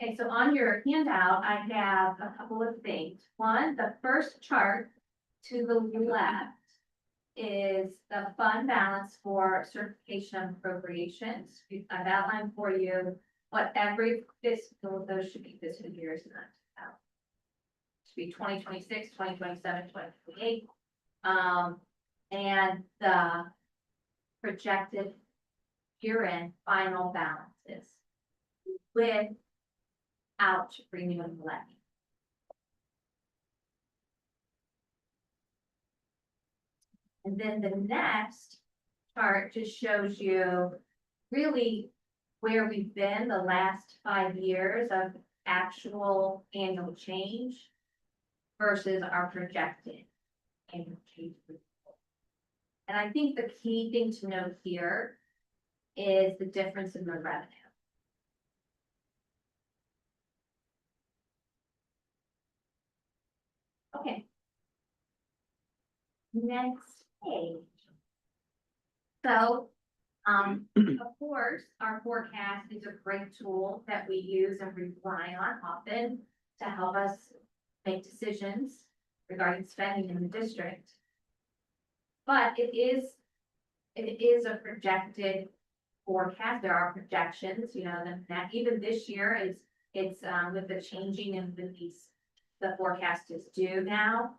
Okay, so on your handout, I have a couple of things. One, the first chart to the left is the fund balance for certification of appropriations. I've outlined for you what every fiscal, those should be fiscal years, not out. Should be 2026, 2027, 2028. And the projected year-end final balances without renewing the levy. And then the next chart just shows you really where we've been the last 5 years of actual annual change versus our projected annual change. And I think the key thing to note here is the difference in the revenue. Okay. Next page. So, of course, our forecast is a great tool that we use and rely on often to help us make decisions regarding spending in the district. But it is a projected forecast. There are projections, you know, that even this year it's with the changing in the forecast is due now.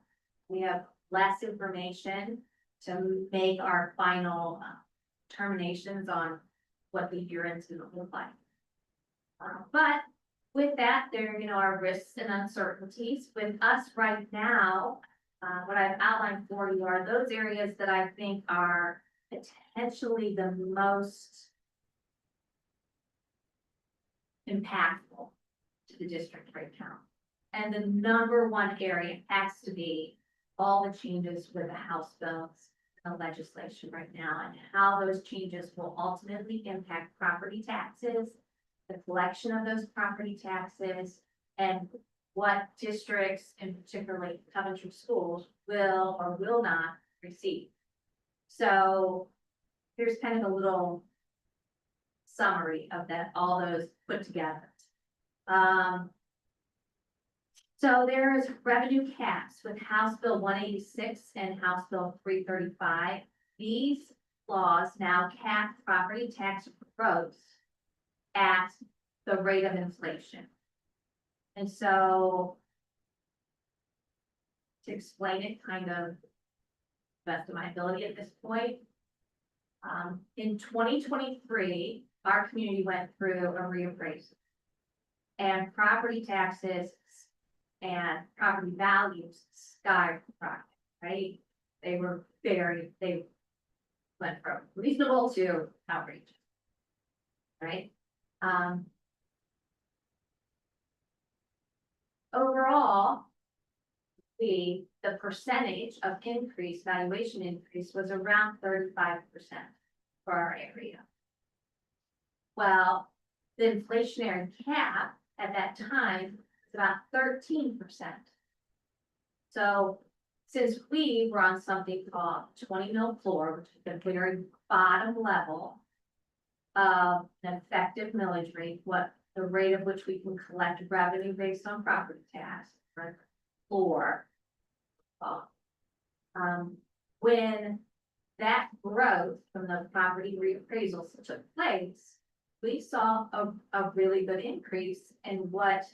We have less information to make our final determinations on what the year end's gonna look like. But with that, there, you know, are risks and uncertainties. With us right now, what I've outlined for you are those areas that I think are potentially the most impactful to the district right now. And the number one area has to be all the changes with the House bills and legislation right now, and how those changes will ultimately impact property taxes, the collection of those property taxes, and what districts, and particularly Coventry schools, will or will not receive. So here's kind of a little summary of that, all those put together. So there's revenue caps with House Bill 186 and House Bill 335. These laws now cap property tax growth at the rate of inflation. And so to explain it kind of best of my ability at this point, in 2023, our community went through a reappraisal, and property taxes and property values skyrocketed, right? They went from reasonable to outrageous, right? Overall, the percentage of increase, valuation increase was around 35% for our area. Well, the inflationary cap at that time was about 13%. So since we were on something called 20 mil floor, which is the very bottom level of an effective millage rate, what the rate of which we can collect revenue based on property tax, right? Floor. When that growth from the property reappraisals took place, we saw a really good increase in what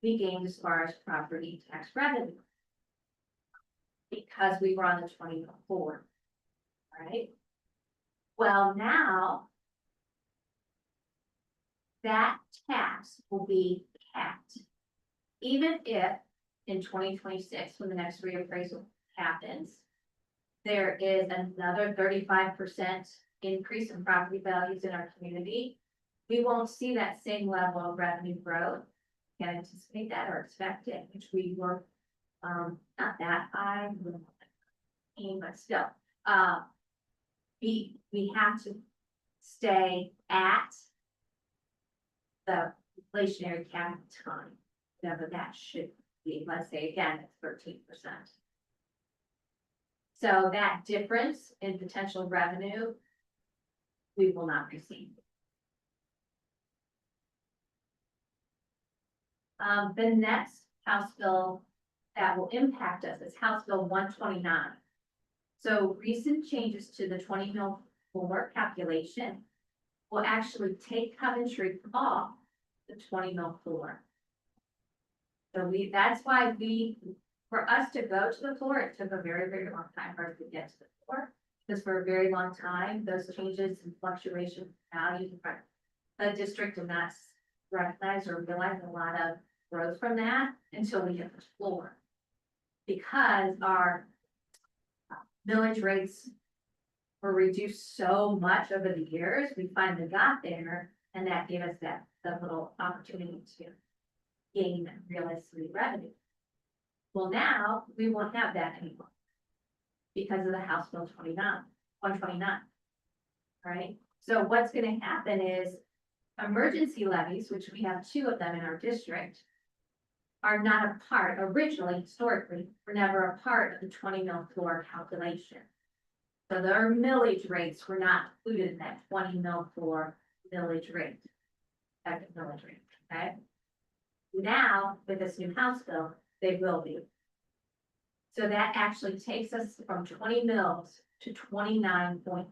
we gained as far as property tax revenue, because we were on the 20 floor, right? Well, now that tax will be capped, even if in 2026, when the next reappraisal happens, there is another 35% increase in property values in our community. We won't see that same level of revenue growth. Can't anticipate that or expect it, which we were not that high, but still, we have to stay at the inflationary cap time, whatever that should be, let's say again, it's 13%. So that difference in potential revenue, we will not receive. The next House bill that will impact us is House Bill 129. So recent changes to the 20 mil floor calculation will actually take Coventry off the 20 mil floor. So that's why for us to go to the floor, it took a very, very long time for us to get to the floor. Because for a very long time, those changes and fluctuation values, the district did not recognize or realize a lot of growth from that until we hit the floor. Because our millage rates were reduced so much over the years, we finally got there, and that gave us that little opportunity to gain realistically revenue. Well, now we won't have that anymore because of the House Bill 129. Right? So what's going to happen is emergency levies, which we have 2 of them in our district, are not a part, originally, historically, were never a part of the 20 mil floor calculation. So their millage rates were not included in that 20 mil floor millage rate, effective millage rate, okay? Now, with this new House bill, they will be. So that actually takes us from 20 mils to 29.35.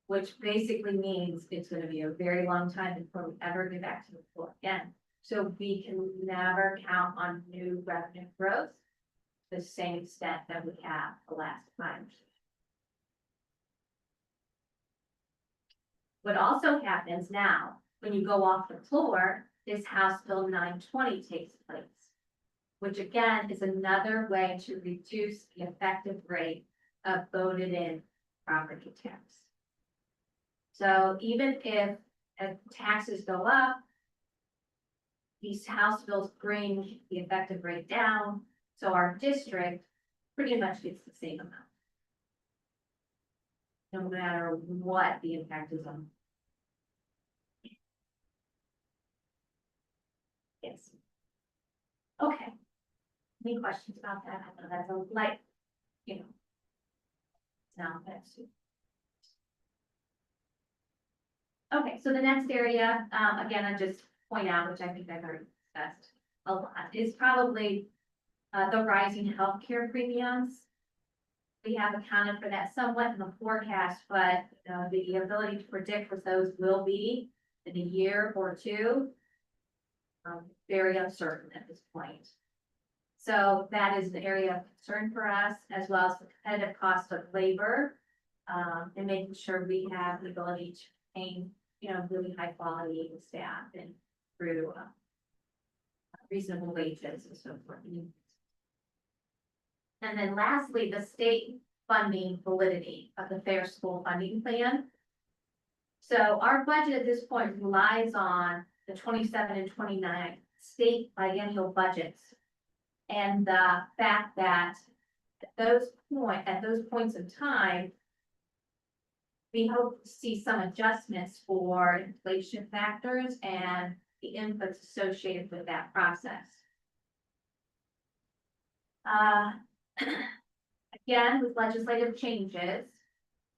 Which basically means it's gonna be a very long time before we ever get back to the floor again. So we can never count on new revenue growth to the same extent that we have the last time. What also happens now, when you go off the floor, is House Bill 920 takes place. Which again is another way to reduce the effective rate of voted in property tax. So even if taxes go up, these House bills bring the effective rate down, so our district pretty much gets the same amount. No matter what the impact is on. Yes. Okay. Any questions about that? I know that's a light, now that's. Okay, so the next area, again, I just point out, which I think I've already discussed a lot, is probably the rising healthcare premiums. We have accounted for that somewhat in the forecast, but the ability to predict what those will be in a year or two, very uncertain at this point. So that is an area of concern for us, as well as the competitive cost of labor, and making sure we have the ability to retain, really high quality staff and through reasonable wages and so forth. And then lastly, the state funding validity of the Fair School Funding Plan. So our budget at this point relies on the 27 and 29 state biennial budgets. And the fact that at those points in time, we hope to see some adjustments for inflation factors and the inputs associated with that process. Again, with legislative changes,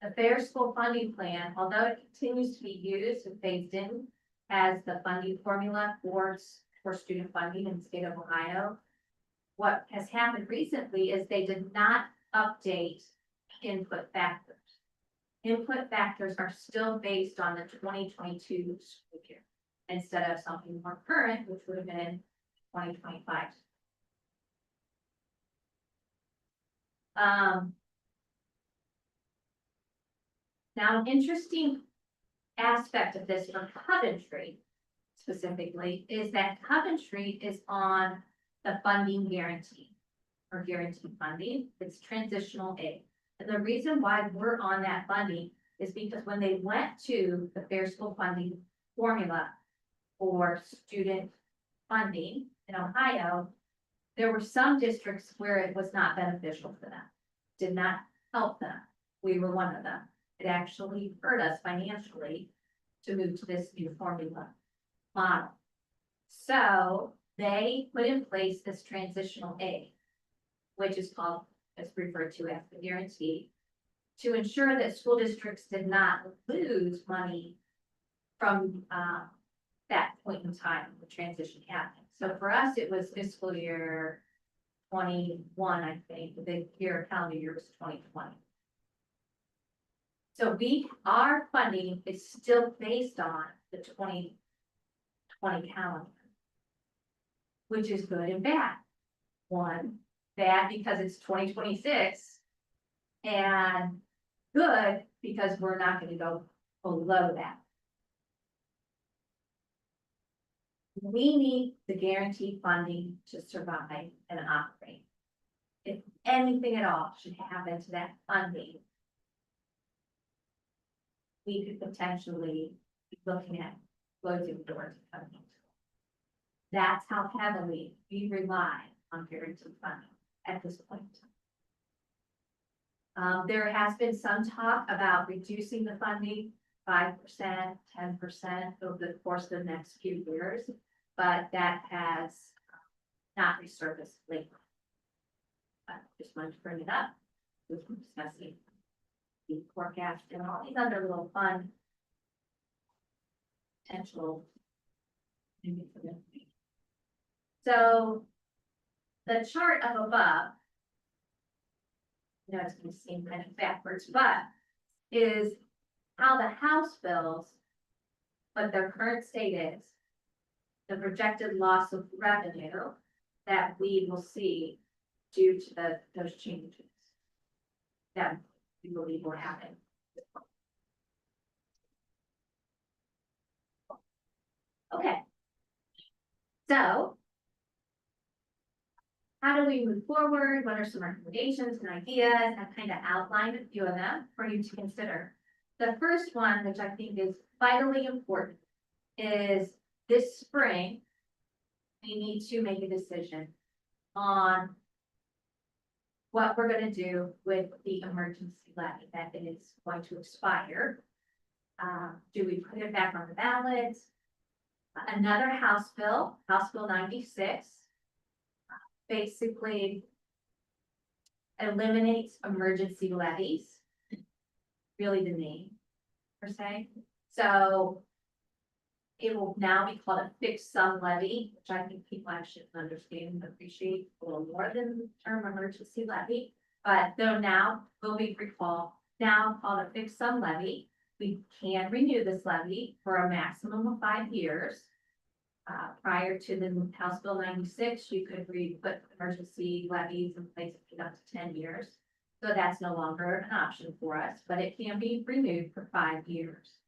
the Fair School Funding Plan, although it continues to be used and phased in as the funding formula for student funding in the state of Ohio, what has happened recently is they did not update input factors. Input factors are still based on the 2022 school year instead of something more current, which would have been 2025. Now, an interesting aspect of this for Coventry specifically is that Coventry is on the funding guarantee or guaranteed funding. It's transitional aid. And the reason why we're on that funding is because when they went to the Fair School Funding formula for student funding in Ohio, there were some districts where it was not beneficial for them, did not help them. We were one of them. It actually hurt us financially to move to this new formula. model. So they put in place this transitional aid, which is called, is referred to as the guarantee, to ensure that school districts did not lose money from that point in time, the transition happened. So for us, it was fiscal year 21, I think, the year, calendar year was 2020. So our funding is still based on the 2020 calendar, which is good and bad. One, bad because it's 2026, and good because we're not going to go below that. We need the guaranteed funding to survive and operate. If anything at all should happen to that funding, we could potentially be looking at closing doors and coming. That's how heavily we rely on guaranteed funding at this point. There has been some talk about reducing the funding 5%, 10% over the course of the next few years, but that has not resurfaced lately. Just wanted to bring it up. We're discussing the forecast and all these other little fun potential. So the chart up above, it's going to seem kind of backwards, but is how the House bills, what their current state is, the projected loss of revenue that we will see due to those changes that we believe will happen. Okay. So how do we move forward? What are some recommendations and ideas? I've kind of outlined a few of them for you to consider. The first one, which I think is vitally important, is this spring, we need to make a decision on what we're going to do with the emergency levy that is going to expire. Do we put it back on the ballot? Another House Bill 96, basically eliminates emergency levies, really the name per se. So it will now be called a fixed sum levy, which I think people actually understand and appreciate a little more than the term emergency levy. But though now will be recalled, now called a fixed sum levy, we can renew this levy for a maximum of 5 years. Prior to the House Bill 96, you could put emergency levies in place for up to 10 years. So that's no longer an option for us, but it can be renewed for 5 years.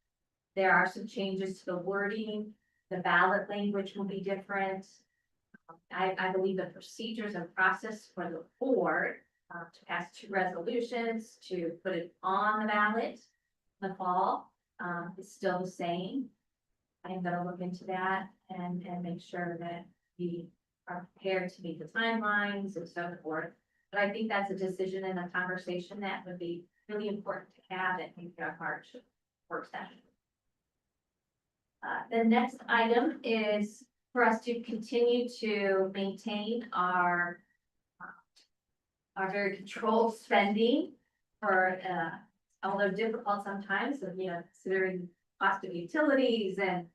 There are some changes to the wording. The ballot language will be different. I believe the procedures and process for the board to pass 2 resolutions to put it on the ballot in the fall is still the same. I'm going to look into that and make sure that we are prepared to meet the timelines and so forth. But I think that's a decision and a conversation that would be really important to have at our March work session. The next item is for us to continue to maintain our very controlled spending for, although difficult sometimes, considering cost of utilities and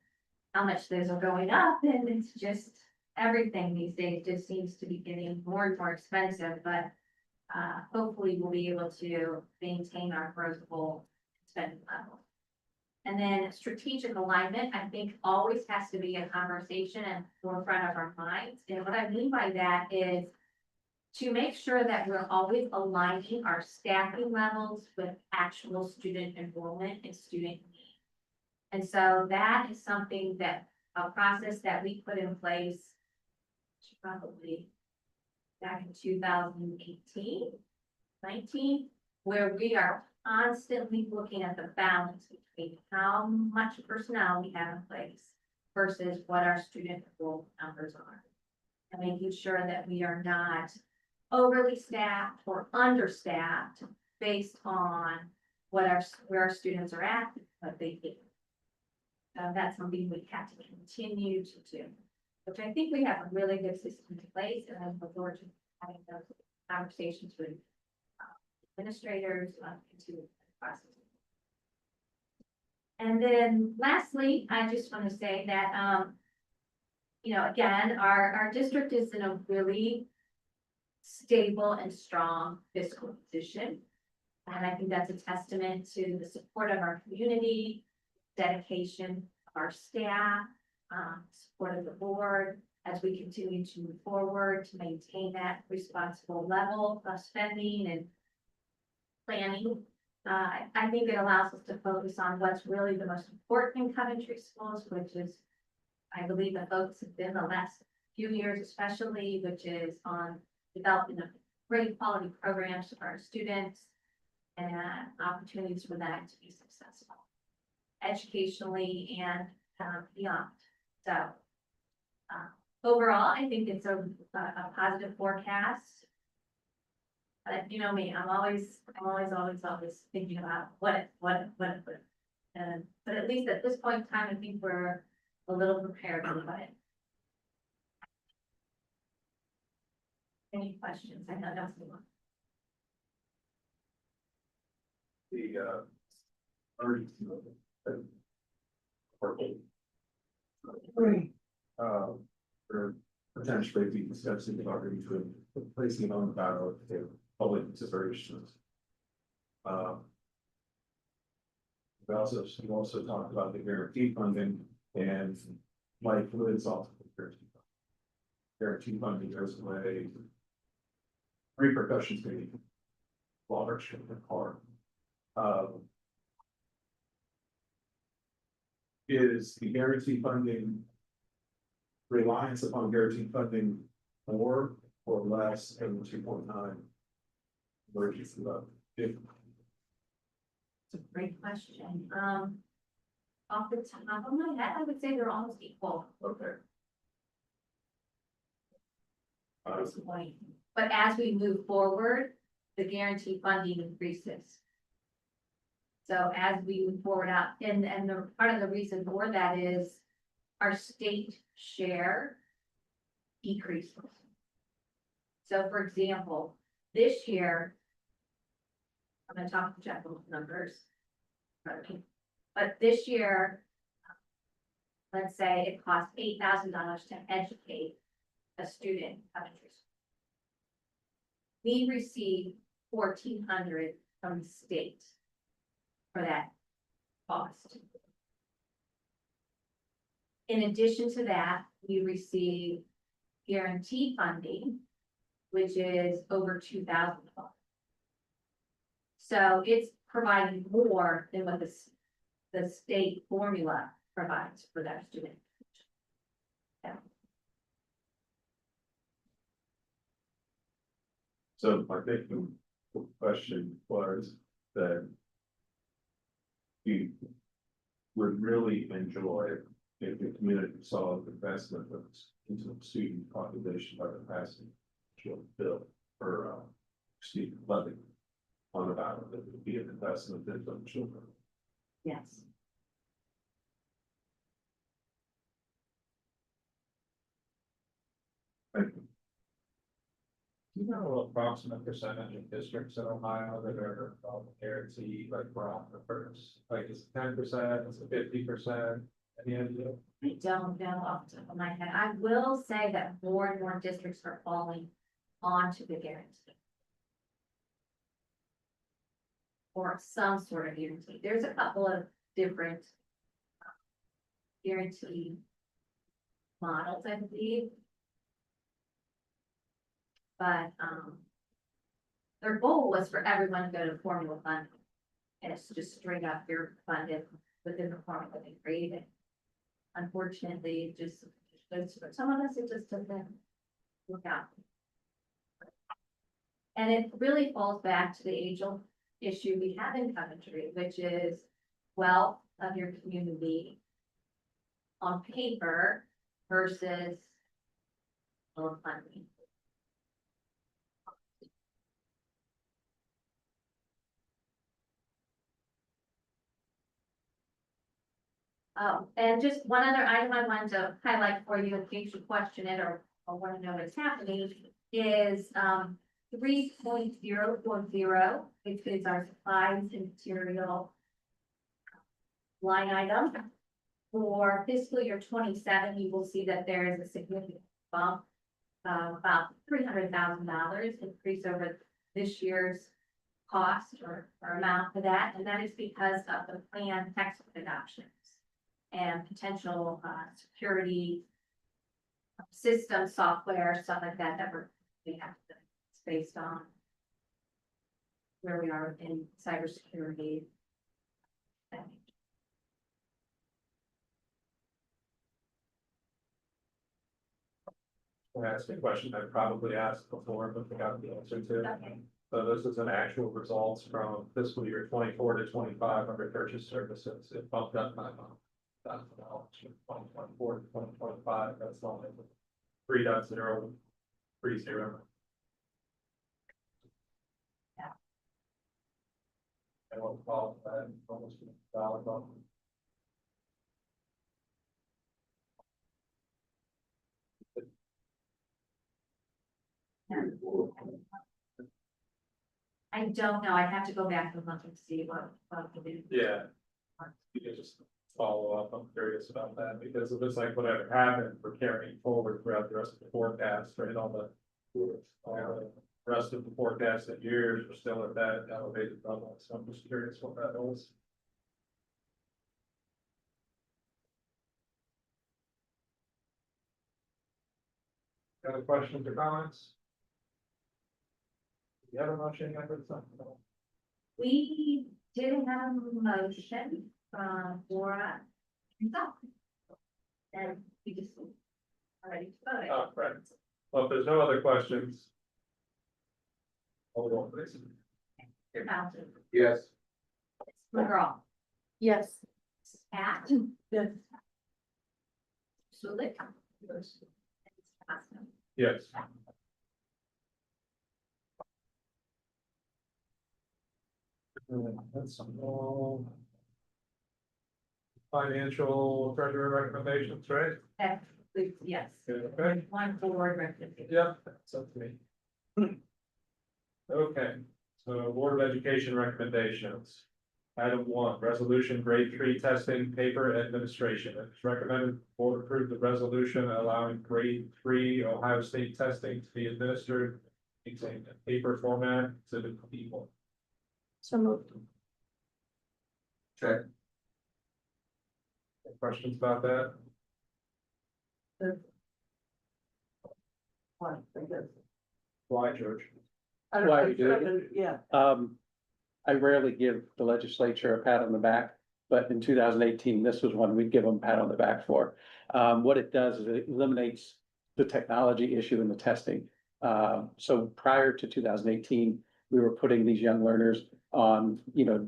how much those are going up, and it's just everything these days just seems to be getting more and more expensive, but hopefully we'll be able to maintain our growth goal spending level. And then strategic alignment, I think always has to be a conversation and forefront of our minds. And what I mean by that is to make sure that we're always aligning our staffing levels with actual student enrollment and student need. And so that is something that a process that we put in place probably back in 2018, 19, where we are constantly looking at the balance between how much personnel we have in place versus what our student enrollment numbers are. And making sure that we are not overly staffed or understaffed based on where our students are at, what they need. That's something we have to continue to do, which I think we have a really good system in place, and I look forward to having those conversations with administrators, continue the process. And then lastly, I just want to say that, you know, again, our district is in a really stable and strong fiscal position. And I think that's a testament to the support of our community, dedication of our staff, support of the board as we continue to move forward to maintain that responsible level of spending and planning. I think it allows us to focus on what's really the most important in Coventry schools, which is, I believe the focus has been the last few years especially, which is on developing a great quality programs for our students and opportunities for them to be successful educationally and beyond. So overall, I think it's a positive forecast. But you know me, I'm always thinking about what. And, but at least at this point in time, I think we're a little prepared for it. Any questions? I know that's the one. The emergency. Or potentially be discussing the already to placing on the ballot for public considerations. You also talked about the guarantee funding and Mike Wood's also guarantee funding goes away. Repercussions may be large and hard. Is the guarantee funding reliance upon guaranteed funding more or less than 2.9? Emergency level? If It's a great question. Off the top of my head, I would say they're almost equal. okay. At this point. But as we move forward, the guarantee funding increases. So as we move forward out, and the part of the reason for that is our state share decreases. So for example, this year, I'm gonna talk general numbers. But this year, let's say it costs $8,000 to educate a student in Coventry. We receive $1,400 from the state for that cost. In addition to that, we receive guarantee funding, which is over $2,000. So it's providing more than what the state formula provides for that student. Yeah. So I think the question was that you would really enjoy if the community saw the investment into the student population by the passing bill for student levy on the ballot, that would be an investment into the children. Yes. Thank you. Do you know approximate percentage of districts in Ohio that are guaranteed, like for the first, like is it 10%, is it 50%? Any idea? I don't know off the top of my head. I will say that more and more districts are falling onto the guarantee. Or some sort of guarantee. There's a couple of different guarantee models, I believe. But their goal was for everyone to go to formula funding. And it's just straight up, you're funded within the formula they created. Unfortunately, it just, for some of us, it just doesn't work out. And it really falls back to the age-old issue we have in Coventry, which is wealth of your community on paper versus loan funding. And just one other item I wanted to highlight for you in case you question it or want to know what's happening is, 3.040, which is our supplies and material line item. For fiscal year 27, you will see that there is a significant bump, about $300,000 increase over this year's cost or amount for that, and that is because of the planned textbook adoptions and potential security system software, stuff like that, we have to, it's based on where we are in cybersecurity. Can I ask a question I probably asked before, but forgot the answer to? Okay. So this is an actual results from fiscal year 24 to 25 under purchase services. It bumped up by $1,000 from 2024 to 2025. That's only 3.030. Yeah. I won't call that almost $1,000 bump. I don't know, I'd have to go back and look and see what we do. Yeah. You can just follow up. I'm curious about that because if it's like whatever happened, we're carrying forward throughout the rest of the forecast, right? All the rest of the forecasted years, we're still at that elevated level. So I'm just curious what that is. Got any questions or comments? You have a motion, I heard something. We did have a motion from Laura himself. And we just are ready to vote it. Oh, right. Well, if there's no other questions. Hold on, please. Mr. Bowser, Yes. Ms. McGraw, Yes. Mrs. Pat, Yes. Sulik. Yes. and Mr. Costa. Yes. That's all. Financial treasurer recommendations, right? That includes, yes, Okay. one board recommendation. Yep, that's up to me. Okay, so Board of Education recommendations. Item 1, resolution grade 3 testing paper administration. It's recommended the board approve the resolution allowing grade 3 Ohio State testing to be administered using a paper format to the people. So moved. Check. Any questions about that? Why, George? Why we do it? Yeah. I rarely give the legislature a pat on the back, but in 2018, this was one we'd give them a pat on the back for. What it does is it eliminates the technology issue in the testing. So prior to 2018, we were putting these young learners on,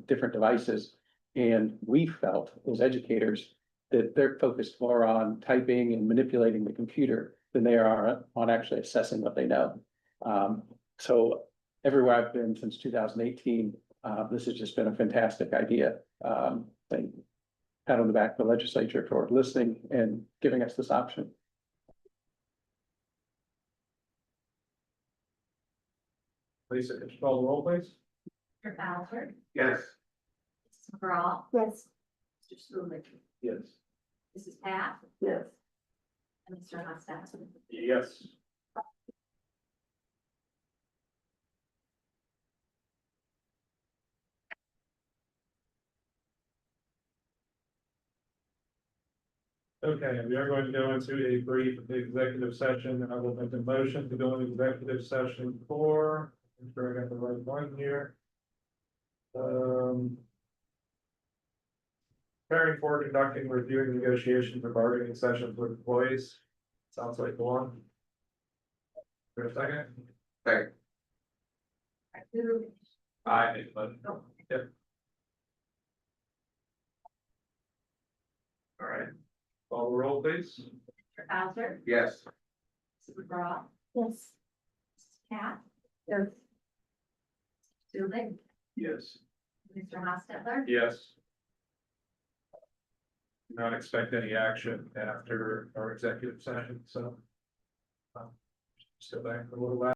different devices. And we felt as educators that they're focused more on typing and manipulating the computer than they are on actually assessing what they know. So everywhere I've been since 2018, this has just been a fantastic idea. And pat on the back to the legislature for listening and giving us this option. Lisa, could you call the roll, please? Mr. Bowser, Yes. Mrs. McGraw, Yes. Mr. Sulik, Yes. Mrs. Pat, Yes. and Mr. Costa. Yes. Okay, we are going to go into a brief executive session. I will make a motion to go into executive session for, I'm sure I got the right one here. Preparing for conducting reviewing negotiations or bargaining sessions with employees. Sounds like the one. For a second. Second. Aye. Yep. All right. Call the roll, please. Mr. Bowser, Yes. Mrs. McGraw, Yes. Mrs. Pat, Yes. Sulik, Yes. Mr. Hostetler. Yes. not expect any action after our executive session, so. Still back for a little while.